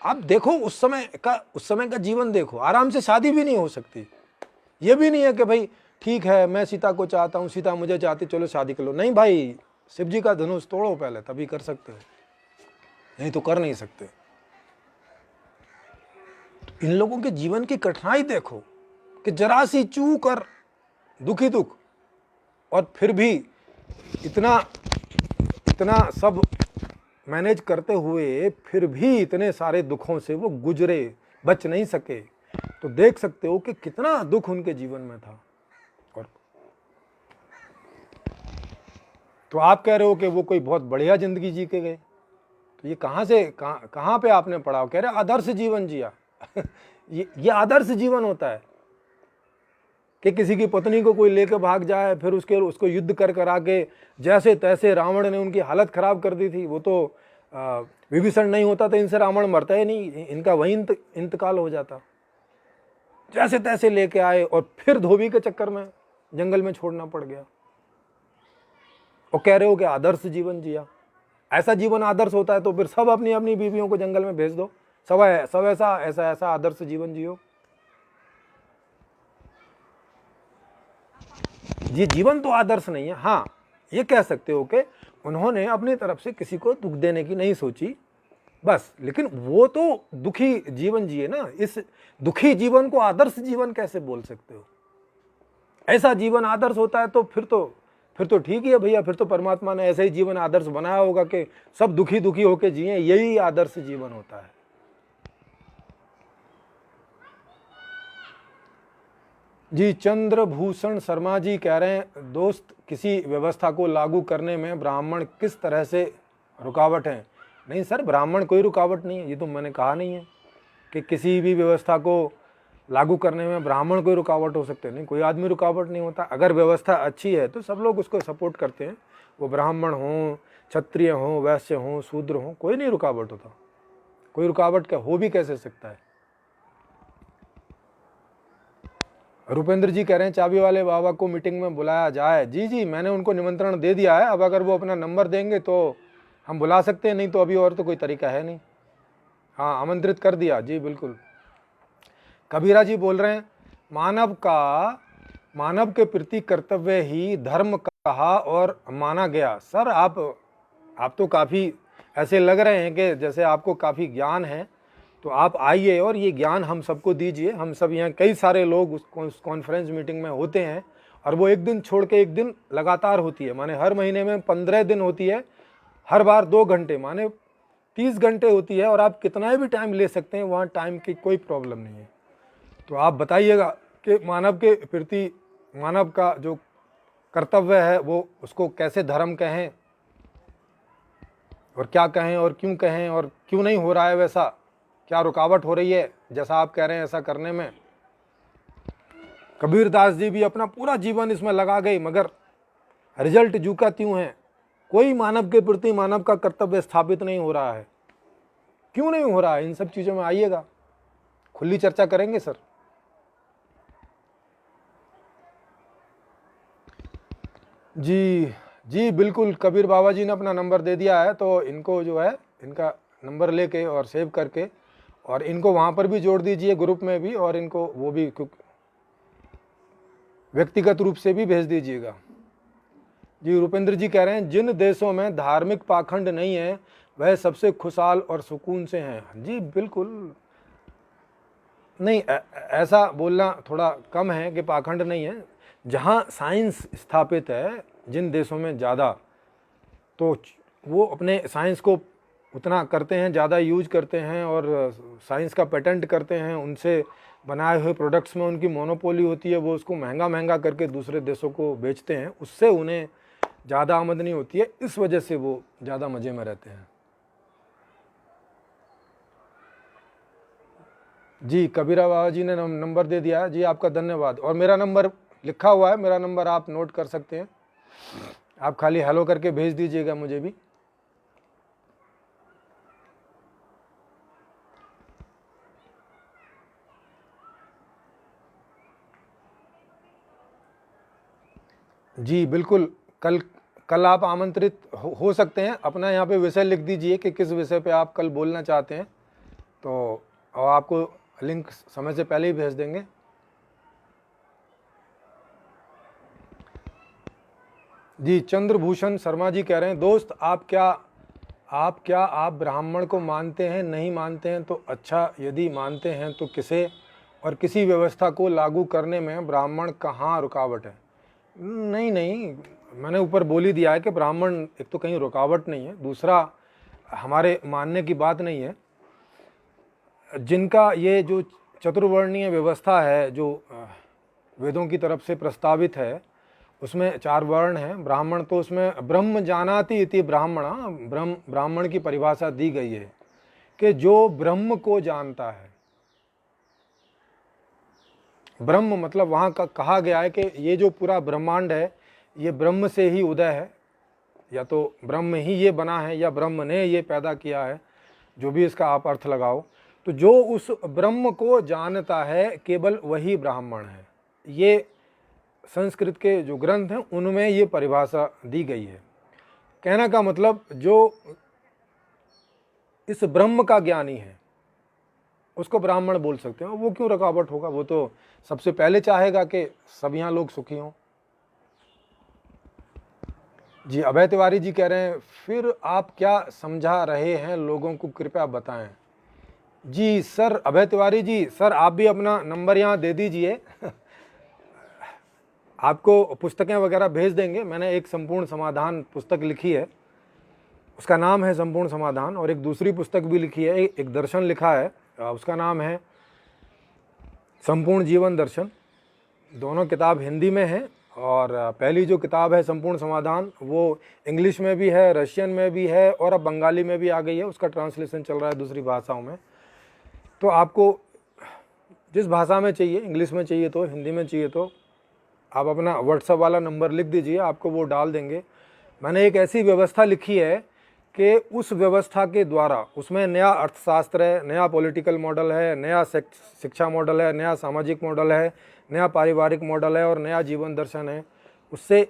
A: आप देखो उस समय का जीवन देखो, आराम से शादी भी नहीं हो सकती। ये भी नहीं है कि भाई ठीक है मैं सीता को चाहता हूँ, सीता मुझे चाहती, चलो शादी कर लो। नहीं भाई, शिव जी का धनुष तोड़ो पहले, तभी कर सकते हो, नहीं तो कर नहीं सकते। इन लोगों के जीवन की कठिनाई देखो कि जरा सी चूक और दुखी दुख, और फिर भी इतना इतना सब मैनेज करते हुए फिर भी इतने सारे दुखों से वो गुजरे, बच नहीं सके। तो देख सकते हो कि कितना दुख उनके जीवन में था। और तो आप कह रहे हो कि वो कोई बहुत बढ़िया जिंदगी जी के गए, तो ये कहाँ पे आपने पढ़ा? कह रहे आदर्श जीवन जिया। ये आदर्श जीवन होता है कि किसी की पत्नी को कोई लेकर भाग जाए, फिर उसको युद्ध कर आके जैसे तैसे रावण ने उनकी हालत खराब कर दी थी। वो तो विभीषण नहीं होता तो इनसे रावण मरता ही नहीं, इनका वही इंतकाल हो जाता। जैसे तैसे लेके आए और फिर धोबी के चक्कर में जंगल में छोड़ना पड़ गया। और कह रहे हो कि आदर्श जीवन जिया। ऐसा जीवन आदर्श होता है तो फिर सब अपनी अपनी बीवियों को जंगल में भेज दो, सब ऐसा आदर्श जीवन जियो। ये जीवन तो आदर्श नहीं है। हाँ, ये कह सकते हो कि उन्होंने अपनी तरफ से किसी को दुख देने की नहीं सोची बस, लेकिन वो तो दुखी जीवन जिए ना। इस दुखी जीवन को आदर्श जीवन कैसे बोल सकते हो? ऐसा जीवन आदर्श होता है तो फिर तो ठीक ही है भैया, फिर तो परमात्मा ने ऐसे ही जीवन आदर्श बनाया होगा कि सब दुखी दुखी होके जिए, यही आदर्श जीवन होता है। जी चंद्रभूषण शर्मा जी कह रहे हैं, दोस्त किसी व्यवस्था को लागू करने में ब्राह्मण किस तरह से रुकावट है? नहीं सर, ब्राह्मण कोई रुकावट नहीं है। ये तो मैंने कहा नहीं है कि किसी भी व्यवस्था को लागू करने में ब्राह्मण कोई रुकावट हो सकते नहीं, कोई आदमी रुकावट नहीं होता। अगर व्यवस्था अच्छी है तो सब लोग उसको सपोर्ट करते हैं, वो ब्राह्मण हों, क्षत्रिय हों, वैश्य हों, शूद्र हों, कोई नहीं रुकावट होता। कोई रुकावट क्या हो भी कैसे सकता है? रुपेंद्र जी कह रहे हैं चाबी वाले बाबा को मीटिंग में बुलाया जाए। जी जी, मैंने उनको निमंत्रण दे दिया है। अब अगर वो अपना नंबर देंगे तो हम बुला सकते हैं, नहीं तो अभी और तो कोई तरीका है नहीं। हाँ, आमंत्रित कर दिया जी, बिल्कुल। कबीरा जी बोल रहे हैं मानव के प्रति कर्तव्य ही धर्म कहा और माना गया। सर आप तो काफ़ी ऐसे लग रहे हैं कि जैसे आपको काफ़ी ज्ञान है, तो आप आइए और ये ज्ञान हम सबको दीजिए। हम सब यहाँ कई सारे लोग उस कॉन्फ्रेंस मीटिंग में होते हैं, और वो एक दिन छोड़ के एक दिन लगातार होती है, माने हर महीने में 15 दिन होती है, हर बार 2 घंटे, माने 30 घंटे होती है। और आप कितना भी टाइम ले सकते हैं, वहाँ टाइम की कोई प्रॉब्लम नहीं है। तो आप बताइएगा कि मानव के प्रति मानव का जो कर्तव्य है वो उसको कैसे धर्म कहें, और क्या कहें और क्यों नहीं हो रहा है वैसा, क्या रुकावट हो रही है जैसा आप कह रहे हैं ऐसा करने में। कबीर दास जी भी अपना पूरा जीवन इसमें लगा गए, मगर रिजल्ट जू का त्यों है। कोई मानव के प्रति मानव का कर्तव्य स्थापित नहीं हो रहा है। क्यों नहीं हो रहा है? इन सब चीज़ों में आइएगा, खुली चर्चा करेंगे सर। जी बिल्कुल, कबीर बाबा जी ने अपना नंबर दे दिया है, तो इनको जो है इनका नंबर लेके और सेव करके और इनको वहाँ पर भी जोड़ दीजिए, ग्रुप में भी, और इनको वो भी व्यक्तिगत रूप से भी भेज दीजिएगा। जी रुपेंद्र जी कह रहे हैं जिन देशों में धार्मिक पाखंड नहीं है वह सबसे खुशहाल और सुकून से हैं। जी बिल्कुल नहीं, ऐसा बोलना थोड़ा कम है कि पाखंड नहीं है। जहाँ साइंस स्थापित है जिन देशों में ज़्यादा, तो वो अपने साइंस को उतना करते हैं, ज़्यादा यूज करते हैं और साइंस का पेटेंट करते हैं। उनसे बनाए हुए प्रोडक्ट्स में उनकी मोनोपोली होती है, वो उसको महंगा करके दूसरे देशों को बेचते हैं, उससे उन्हें ज़्यादा आमदनी होती है। इस वजह से वो ज़्यादा मज़े में रहते हैं। जी कबीरा बाबा जी ने नंबर दे दिया है जी, आपका धन्यवाद। और मेरा नंबर लिखा हुआ है, मेरा नंबर आप नोट कर सकते हैं। आप खाली हेलो करके भेज दीजिएगा मुझे भी। जी बिल्कुल, कल आप आमंत्रित हो सकते हैं। अपना यहाँ पे विषय लिख दीजिए कि किस विषय पे आप कल बोलना चाहते हैं, तो और आपको लिंक समय से पहले ही भेज देंगे। जी चंद्रभूषण शर्मा जी कह रहे हैं, दोस्त आप ब्राह्मण को मानते हैं? नहीं मानते हैं तो अच्छा, यदि मानते हैं तो किसे और किसी व्यवस्था को लागू करने में ब्राह्मण कहाँ रुकावट है? नहीं नहीं, मैंने ऊपर बोल ही दिया है कि ब्राह्मण एक तो कहीं रुकावट नहीं है, दूसरा हमारे मानने की बात नहीं है। जिनका ये जो चतुर्वर्णीय व्यवस्था है जो वेदों की तरफ से प्रस्तावित है, उसमें 4 वर्ण हैं। ब्राह्मण तो उसमें ब्रह्म जानाति इति ब्राह्मणा, ब्राह्मण की परिभाषा दी गई है कि जो ब्रह्म को जानता है। ब्रह्म मतलब वहाँ का कहा गया है कि ये जो पूरा ब्रह्मांड है ये ब्रह्म से ही उदय है, या तो ब्रह्म ही ये बना है या ब्रह्म ने ये पैदा किया है, जो भी इसका आप अर्थ लगाओ। तो जो उस ब्रह्म को जानता है केवल वही ब्राह्मण है। ये संस्कृत के जो ग्रंथ हैं उनमें ये परिभाषा दी गई है। कहने का मतलब जो इस ब्रह्म का ज्ञानी है उसको ब्राह्मण बोल सकते हैं। वो क्यों रुकावट होगा? वो तो सबसे पहले चाहेगा कि सब यहाँ लोग सुखी हों। जी अभय तिवारी जी कह रहे हैं, फिर आप क्या समझा रहे हैं लोगों को, कृपया बताएं। जी सर अभय तिवारी जी, सर आप भी अपना नंबर यहाँ दे दीजिए आपको पुस्तकें वगैरह भेज देंगे। मैंने एक संपूर्ण समाधान पुस्तक लिखी है, उसका नाम है संपूर्ण समाधान, और एक दूसरी पुस्तक भी लिखी है, एक दर्शन लिखा है, उसका नाम है संपूर्ण जीवन दर्शन। दोनों किताब हिंदी में है, और पहली जो किताब है संपूर्ण समाधान वो इंग्लिश में भी है, रशियन में भी है, और अब बंगाली में भी आ गई है, उसका ट्रांसलेशन चल रहा है दूसरी भाषाओं में। तो आपको जिस भाषा में चाहिए, इंग्लिश में चाहिए तो, हिंदी में चाहिए तो आप अपना व्हाट्सएप वाला नंबर लिख दीजिए, आपको वो डाल देंगे। मैंने एक ऐसी व्यवस्था लिखी है कि उस व्यवस्था के द्वारा, उसमें नया अर्थशास्त्र है, नया पॉलिटिकल मॉडल है, नया शिक्षा मॉडल है, नया सामाजिक मॉडल है, नया पारिवारिक मॉडल है और नया जीवन दर्शन है। उससे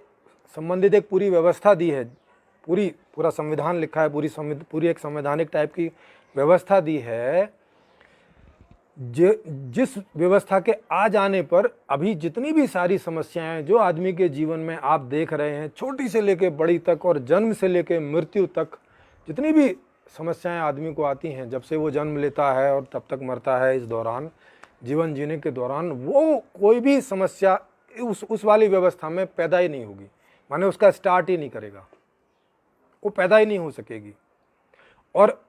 A: संबंधित एक पूरी व्यवस्था दी है, पूरा संविधान लिखा है, पूरी एक संवैधानिक टाइप की व्यवस्था दी है। जिस व्यवस्था के आ जाने पर अभी जितनी भी सारी समस्याएं जो आदमी के जीवन में आप देख रहे हैं, छोटी से लेकर बड़ी तक और जन्म से लेकर मृत्यु तक, जितनी भी समस्याएं आदमी को आती हैं, जब से वो जन्म लेता है और तब तक मरता है, इस दौरान जीवन जीने के दौरान, वो कोई भी समस्या उस वाली व्यवस्था में पैदा ही नहीं होगी, माने उसका स्टार्ट ही नहीं करेगा, वो पैदा ही नहीं हो सकेगी। और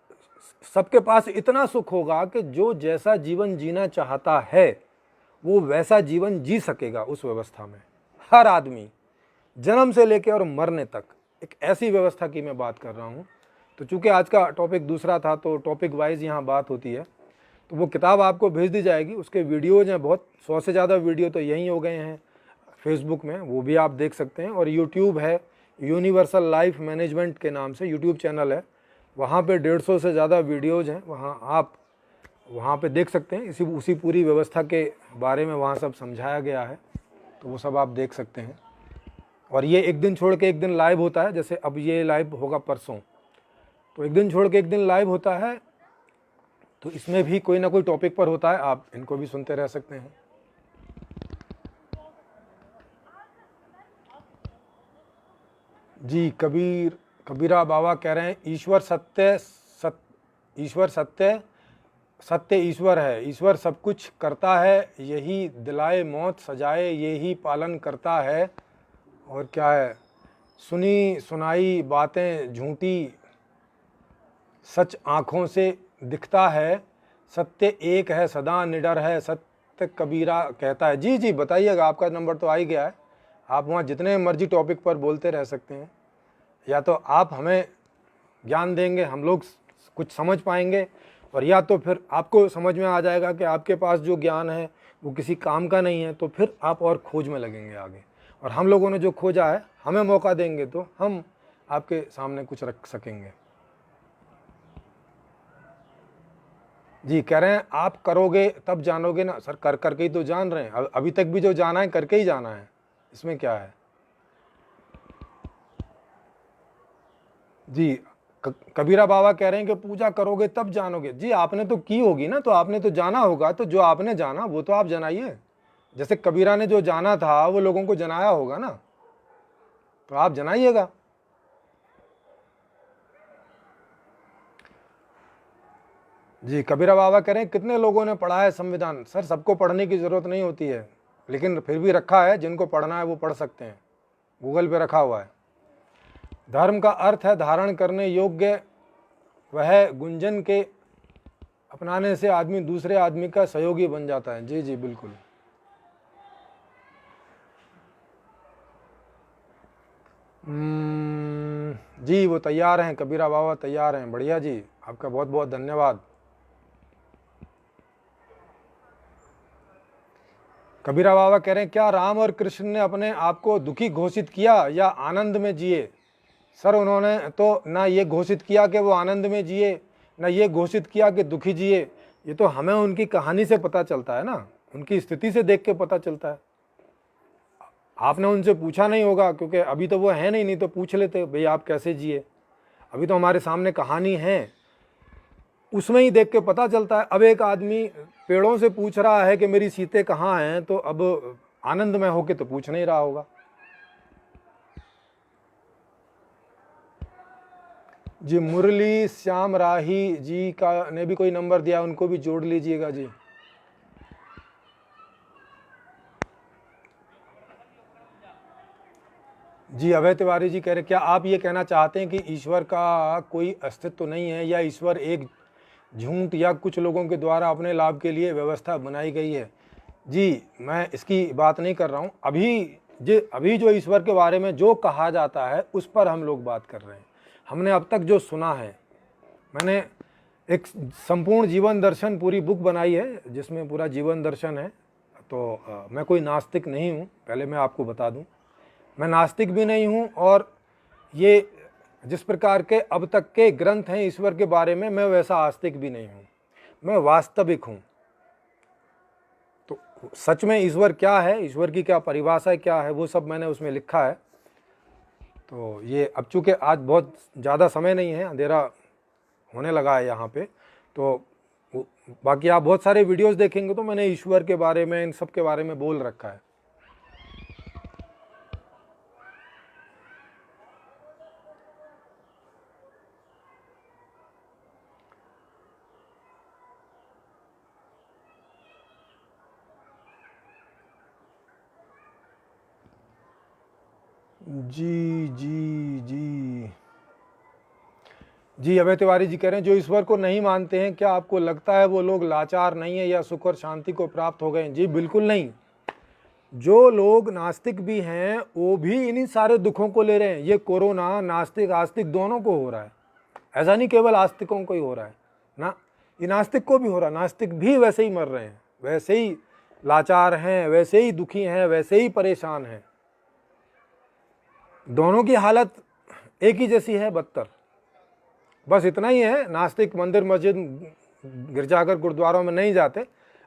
A: सबके पास इतना सुख होगा कि जो जैसा जीवन जीना चाहता है वो वैसा जीवन जी सकेगा उस व्यवस्था में। हर आदमी जन्म से लेकर और मरने तक, एक ऐसी व्यवस्था की मैं बात कर रहा हूँ। तो चूंकि आज का टॉपिक दूसरा था तो टॉपिक वाइज यहाँ बात होती है, तो वो किताब आपको भेज दी जाएगी। उसके वीडियोज हैं बहुत, 100 से ज़्यादा वीडियो तो यहीं हो गए हैं फेसबुक में, वो भी आप देख सकते हैं। और यूट्यूब है, यूनिवर्सल लाइफ मैनेजमेंट के नाम से यूट्यूब चैनल है, वहाँ पे 150 से ज़्यादा वीडियोज़ हैं, आप वहाँ पे देख सकते हैं। उसी पूरी व्यवस्था के बारे में वहाँ सब समझाया गया है, तो वो सब आप देख सकते हैं। और ये एक दिन छोड़ के एक दिन लाइव होता है, जैसे अब ये लाइव होगा परसों, तो एक दिन छोड़ के एक दिन लाइव होता है, तो इसमें भी कोई ना कोई टॉपिक पर होता है, आप इनको भी सुनते रह सकते हैं। जी कबीरा बाबा कह रहे हैं, ईश्वर सत्य ईश्वर है, ईश्वर सब कुछ करता है, यही दिलाए मौत सजाए, यही पालन करता है। और क्या है, सुनी सुनाई बातें झूठी, सच आँखों से दिखता है, सत्य एक है सदा निडर है, सत्य कबीरा कहता है। जी बताइएगा, आपका नंबर तो आ ही गया है, आप वहाँ जितने मर्जी टॉपिक पर बोलते रह सकते हैं। या तो आप हमें ज्ञान देंगे, हम लोग कुछ समझ पाएंगे, और या तो फिर आपको समझ में आ जाएगा कि आपके पास जो ज्ञान है वो किसी काम का नहीं है, तो फिर आप और खोज में लगेंगे आगे। और हम लोगों ने जो खोजा है, हमें मौका देंगे तो हम आपके सामने कुछ रख सकेंगे। जी कह रहे हैं, आप करोगे तब जानोगे ना। सर कर करके ही तो जान रहे हैं, अभी तक भी जो जाना है करके ही जाना है, इसमें क्या है। जी कबीरा बाबा कह रहे हैं कि पूजा करोगे तब जानोगे। जी आपने तो की होगी ना, तो आपने तो जाना होगा, तो जो आपने जाना वो तो आप जनाइए। जैसे कबीरा ने जो जाना था वो लोगों को जनाया होगा ना, तो आप जनाइएगा। जी कबीरा बाबा कह रहे हैं कितने लोगों ने पढ़ा है संविधान। सर सबको पढ़ने की ज़रूरत नहीं होती है, लेकिन फिर भी रखा है, जिनको पढ़ना है वो पढ़ सकते हैं, गूगल पे रखा हुआ है। धर्म का अर्थ है धारण करने योग्य, वह गुंजन के अपनाने से आदमी दूसरे आदमी का सहयोगी बन जाता है। जी जी बिल्कुल। जी वो तैयार हैं, कबीरा बाबा तैयार हैं। बढ़िया जी, आपका बहुत बहुत धन्यवाद। कबीरा बाबा कह रहे हैं क्या राम और कृष्ण ने अपने आप को दुखी घोषित किया या आनंद में जिए? सर उन्होंने तो ना ये घोषित किया कि वो आनंद में जिए, ना ये घोषित किया कि दुखी जिए। ये तो हमें उनकी कहानी से पता चलता है ना, उनकी स्थिति से देख के पता चलता है। आपने उनसे पूछा नहीं होगा, क्योंकि अभी तो वो है नहीं तो पूछ लेते भाई आप कैसे जिए। अभी तो हमारे सामने कहानी है, उसमें ही देख के पता चलता है। अब एक आदमी पेड़ों से पूछ रहा है कि मेरी सीते कहाँ हैं, तो अब आनंद में होके तो पूछ नहीं रहा होगा। जी मुरली श्याम राही जी का ने भी कोई नंबर दिया, उनको भी जोड़ लीजिएगा जी। जी अभय तिवारी जी कह रहे क्या आप ये कहना चाहते हैं कि ईश्वर का कोई अस्तित्व तो नहीं है, या ईश्वर एक झूठ या कुछ लोगों के द्वारा अपने लाभ के लिए व्यवस्था बनाई गई है? जी मैं इसकी बात नहीं कर रहा हूँ। अभी जो ईश्वर के बारे में जो कहा जाता है उस पर हम लोग बात कर रहे हैं। हमने अब तक जो सुना है, मैंने एक संपूर्ण जीवन दर्शन पूरी बुक बनाई है जिसमें पूरा जीवन दर्शन है। तो मैं कोई नास्तिक नहीं हूँ, पहले मैं आपको बता दूँ। मैं नास्तिक भी नहीं हूँ, और ये जिस प्रकार के अब तक के ग्रंथ हैं ईश्वर के बारे में, मैं वैसा आस्तिक भी नहीं हूँ, मैं वास्तविक हूँ। तो सच में ईश्वर क्या है, ईश्वर की क्या परिभाषा क्या है, वो सब मैंने उसमें लिखा है। तो ये अब चूँकि आज बहुत ज़्यादा समय नहीं है, अंधेरा होने लगा है यहाँ पे, तो बाकी आप बहुत सारे वीडियोस देखेंगे तो मैंने ईश्वर के बारे में, इन सब के बारे में बोल रखा है। जी जी जी जी अभय तिवारी जी कह रहे हैं जो ईश्वर को नहीं मानते हैं, क्या आपको लगता है वो लोग लाचार नहीं है या सुख और शांति को प्राप्त हो गए? जी बिल्कुल नहीं। जो लोग नास्तिक भी हैं वो भी इन्हीं सारे दुखों को ले रहे हैं। ये कोरोना नास्तिक आस्तिक दोनों को हो रहा है, ऐसा नहीं केवल आस्तिकों को ही हो रहा है ना, ये नास्तिक को भी हो रहा है। नास्तिक भी वैसे ही मर रहे हैं, वैसे ही लाचार हैं, वैसे ही दुखी हैं, वैसे ही परेशान हैं। दोनों की हालत एक ही जैसी है, बदतर। बस इतना ही है, नास्तिक मंदिर मस्जिद गिरजाघर गुरुद्वारों में नहीं जाते,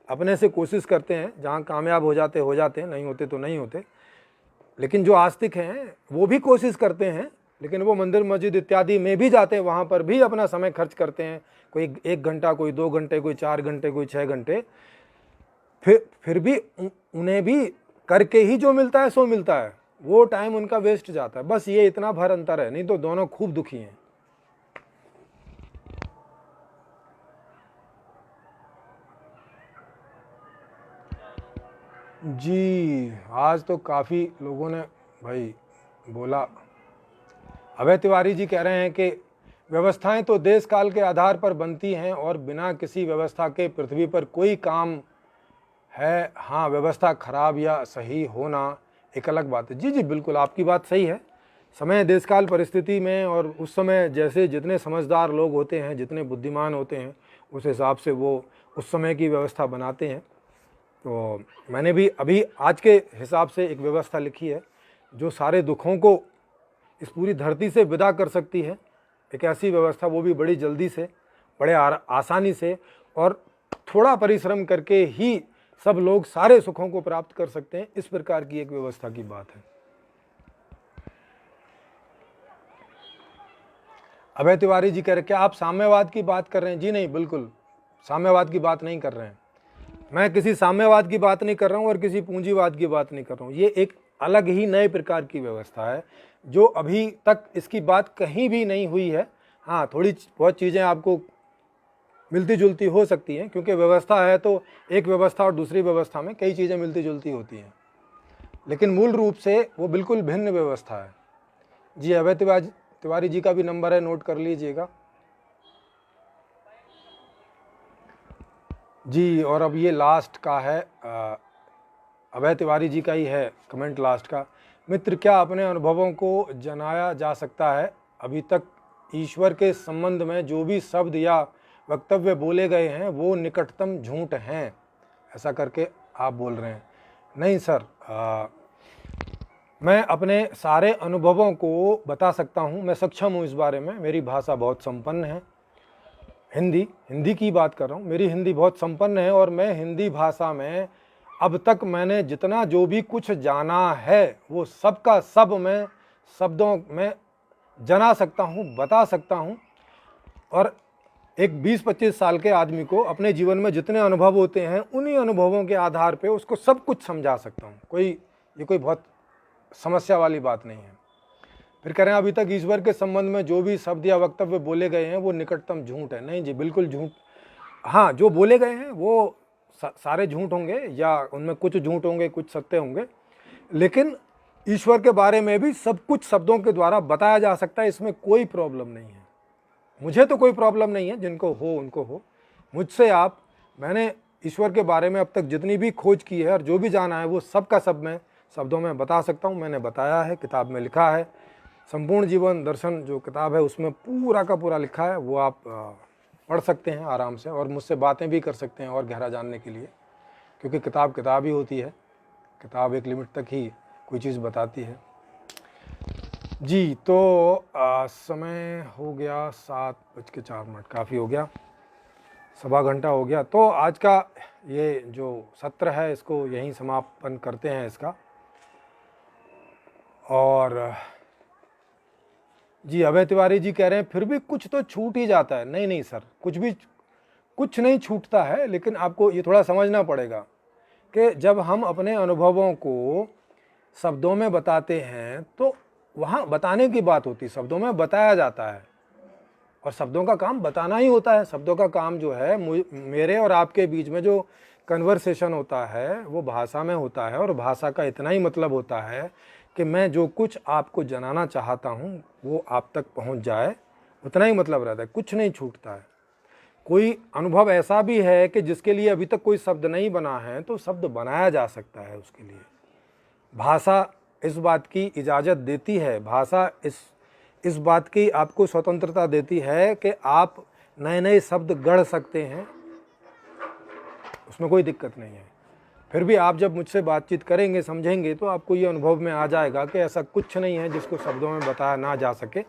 A: अपने से कोशिश करते हैं, जहाँ कामयाब हो जाते हैं, नहीं होते तो नहीं होते। लेकिन जो आस्तिक हैं वो भी कोशिश करते हैं, लेकिन वो मंदिर मस्जिद इत्यादि में भी जाते हैं, वहाँ पर भी अपना समय खर्च करते हैं, कोई 1 घंटा, कोई 2 घंटे, कोई 4 घंटे, कोई 6 घंटे। फिर भी उन्हें भी करके ही जो मिलता है सो मिलता है, वो टाइम उनका वेस्ट जाता है। बस ये इतना भर अंतर है, नहीं तो दोनों खूब दुखी हैं। जी आज तो काफ़ी लोगों ने भाई बोला। अभय तिवारी जी कह रहे हैं कि व्यवस्थाएं तो देश काल के आधार पर बनती हैं और बिना किसी व्यवस्था के पृथ्वी पर कोई काम है। हाँ, व्यवस्था खराब या सही होना एक अलग बात है। जी जी बिल्कुल, आपकी बात सही है। समय देश काल परिस्थिति में और उस समय जैसे जितने समझदार लोग होते हैं, जितने बुद्धिमान होते हैं, उस हिसाब से वो उस समय की व्यवस्था बनाते हैं। तो मैंने भी अभी आज के हिसाब से एक व्यवस्था लिखी है जो सारे दुखों को इस पूरी धरती से विदा कर सकती है। एक ऐसी व्यवस्था, वो भी बड़ी जल्दी से, बड़े आसानी से और थोड़ा परिश्रम करके ही सब लोग सारे सुखों को प्राप्त कर सकते हैं। इस प्रकार की एक व्यवस्था की बात है। अभय तिवारी जी कह रहे क्या आप साम्यवाद की बात कर रहे हैं? जी नहीं, बिल्कुल साम्यवाद की बात नहीं कर रहे हैं। मैं किसी साम्यवाद की बात नहीं कर रहा हूँ और किसी पूंजीवाद की बात नहीं कर रहा हूँ। ये एक अलग ही नए प्रकार की व्यवस्था है जो अभी तक इसकी बात कहीं भी नहीं हुई है। हाँ, थोड़ी बहुत चीज़ें आपको मिलती जुलती हो सकती हैं, क्योंकि व्यवस्था है तो एक व्यवस्था और दूसरी व्यवस्था में कई चीज़ें मिलती जुलती होती हैं, लेकिन मूल रूप से वो बिल्कुल भिन्न व्यवस्था है। जी, अभय तिवारी जी का भी नंबर है, नोट कर लीजिएगा जी। और अब ये लास्ट का है, अभय तिवारी जी का ही है कमेंट लास्ट का। मित्र, क्या अपने अनुभवों को जनाया जा सकता है? अभी तक ईश्वर के संबंध में जो भी शब्द या वक्तव्य बोले गए हैं वो निकटतम झूठ हैं, ऐसा करके आप बोल रहे हैं। नहीं सर, मैं अपने सारे अनुभवों को बता सकता हूँ, मैं सक्षम हूँ इस बारे में। मेरी भाषा बहुत संपन्न है, हिंदी की बात कर रहा हूँ। मेरी हिंदी बहुत संपन्न है और मैं हिंदी भाषा में अब तक मैंने जितना जो भी कुछ जाना है वो सब का सब मैं शब्दों में जना सकता हूँ, बता सकता हूँ। और एक 20-25 साल के आदमी को अपने जीवन में जितने अनुभव होते हैं उन्हीं अनुभवों के आधार पे उसको सब कुछ समझा सकता हूँ। ये कोई बहुत समस्या वाली बात नहीं है। फिर कह रहे हैं अभी तक ईश्वर के संबंध में जो भी शब्द या वक्तव्य बोले गए हैं वो निकटतम झूठ है। नहीं जी, बिल्कुल झूठ। हाँ, जो बोले गए हैं वो सारे झूठ होंगे या उनमें कुछ झूठ होंगे, कुछ सत्य होंगे, लेकिन ईश्वर के बारे में भी सब कुछ शब्दों के द्वारा बताया जा सकता है। इसमें कोई प्रॉब्लम नहीं है। मुझे तो कोई प्रॉब्लम नहीं है, जिनको हो उनको हो। मुझसे आप, मैंने ईश्वर के बारे में अब तक जितनी भी खोज की है और जो भी जाना है वो सब का सब मैं शब्दों में बता सकता हूँ। मैंने बताया है, किताब में लिखा है। संपूर्ण जीवन दर्शन जो किताब है उसमें पूरा का पूरा लिखा है, वो आप पढ़ सकते हैं आराम से और मुझसे बातें भी कर सकते हैं और गहरा जानने के लिए, क्योंकि किताब ही होती है। किताब एक लिमिट तक ही कोई चीज़ बताती है जी। तो समय हो गया 7:04, काफ़ी हो गया, सवा घंटा हो गया। तो आज का ये जो सत्र है इसको यहीं समापन करते हैं इसका। और जी, अभय तिवारी जी कह रहे हैं फिर भी कुछ तो छूट ही जाता है। नहीं सर, कुछ नहीं छूटता है, लेकिन आपको ये थोड़ा समझना पड़ेगा कि जब हम अपने अनुभवों को शब्दों में बताते हैं तो वहाँ बताने की बात होती है, शब्दों में बताया जाता है और शब्दों का काम बताना ही होता है। शब्दों का काम जो है मेरे और आपके बीच में जो कन्वर्सेशन होता है वो भाषा में होता है, और भाषा का इतना ही मतलब होता है कि मैं जो कुछ आपको जनाना चाहता हूँ वो आप तक पहुँच जाए, उतना ही मतलब रहता है, कुछ नहीं छूटता है। कोई अनुभव ऐसा भी है कि जिसके लिए अभी तक कोई शब्द नहीं बना है तो शब्द बनाया जा सकता है उसके लिए। भाषा इस बात की इजाज़त देती है, भाषा इस बात की आपको स्वतंत्रता देती है कि आप नए नए शब्द गढ़ सकते हैं, उसमें कोई दिक्कत नहीं है। फिर भी आप जब मुझसे बातचीत करेंगे, समझेंगे, तो आपको ये अनुभव में आ जाएगा कि ऐसा कुछ नहीं है जिसको शब्दों में बताया ना जा सके।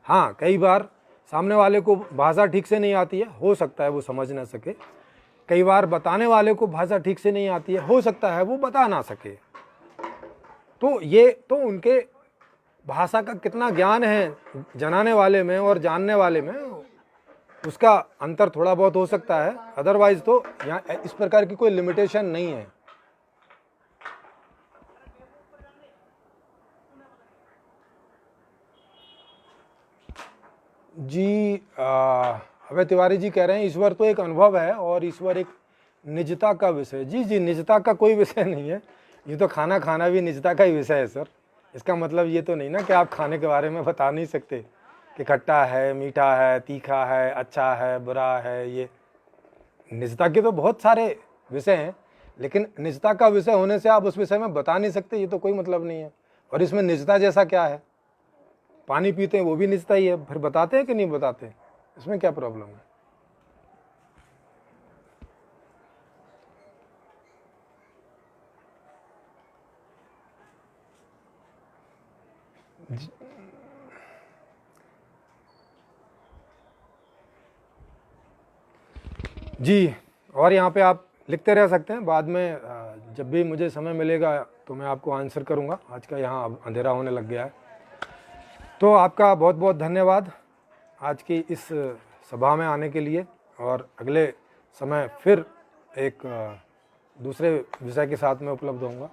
A: हाँ, कई बार सामने वाले को भाषा ठीक से नहीं आती है, हो सकता है वो समझ ना सके। कई बार बताने वाले को भाषा ठीक से नहीं आती है, हो सकता है वो बता ना सके। तो ये तो उनके भाषा का कितना ज्ञान है जनाने वाले में और जानने वाले में, उसका अंतर थोड़ा बहुत हो सकता है। अदरवाइज तो यहाँ इस प्रकार की कोई लिमिटेशन नहीं है। जी, अभय तिवारी जी कह रहे हैं ईश्वर तो एक अनुभव है और ईश्वर एक निजता का विषय। जी, निजता का कोई विषय नहीं है। ये तो खाना भी निजता का ही विषय है सर। इसका मतलब ये तो नहीं ना कि आप खाने के बारे में बता नहीं सकते कि खट्टा है, मीठा है, तीखा है, अच्छा है, बुरा है। ये निजता के तो बहुत सारे विषय हैं, लेकिन निजता का विषय होने से आप उस विषय में बता नहीं सकते, ये तो कोई मतलब नहीं है। और इसमें निजता जैसा क्या है? पानी पीते हैं वो भी निजता ही है, फिर बताते हैं कि नहीं बताते, इसमें क्या प्रॉब्लम है? जी, और यहाँ पे आप लिखते रह सकते हैं, बाद में जब भी मुझे समय मिलेगा तो मैं आपको आंसर करूँगा। आज का यहाँ अब अंधेरा होने लग गया है। तो आपका बहुत बहुत धन्यवाद। आज की इस सभा में आने के लिए, और अगले समय फिर एक दूसरे विषय के साथ में उपलब्ध होऊंगा।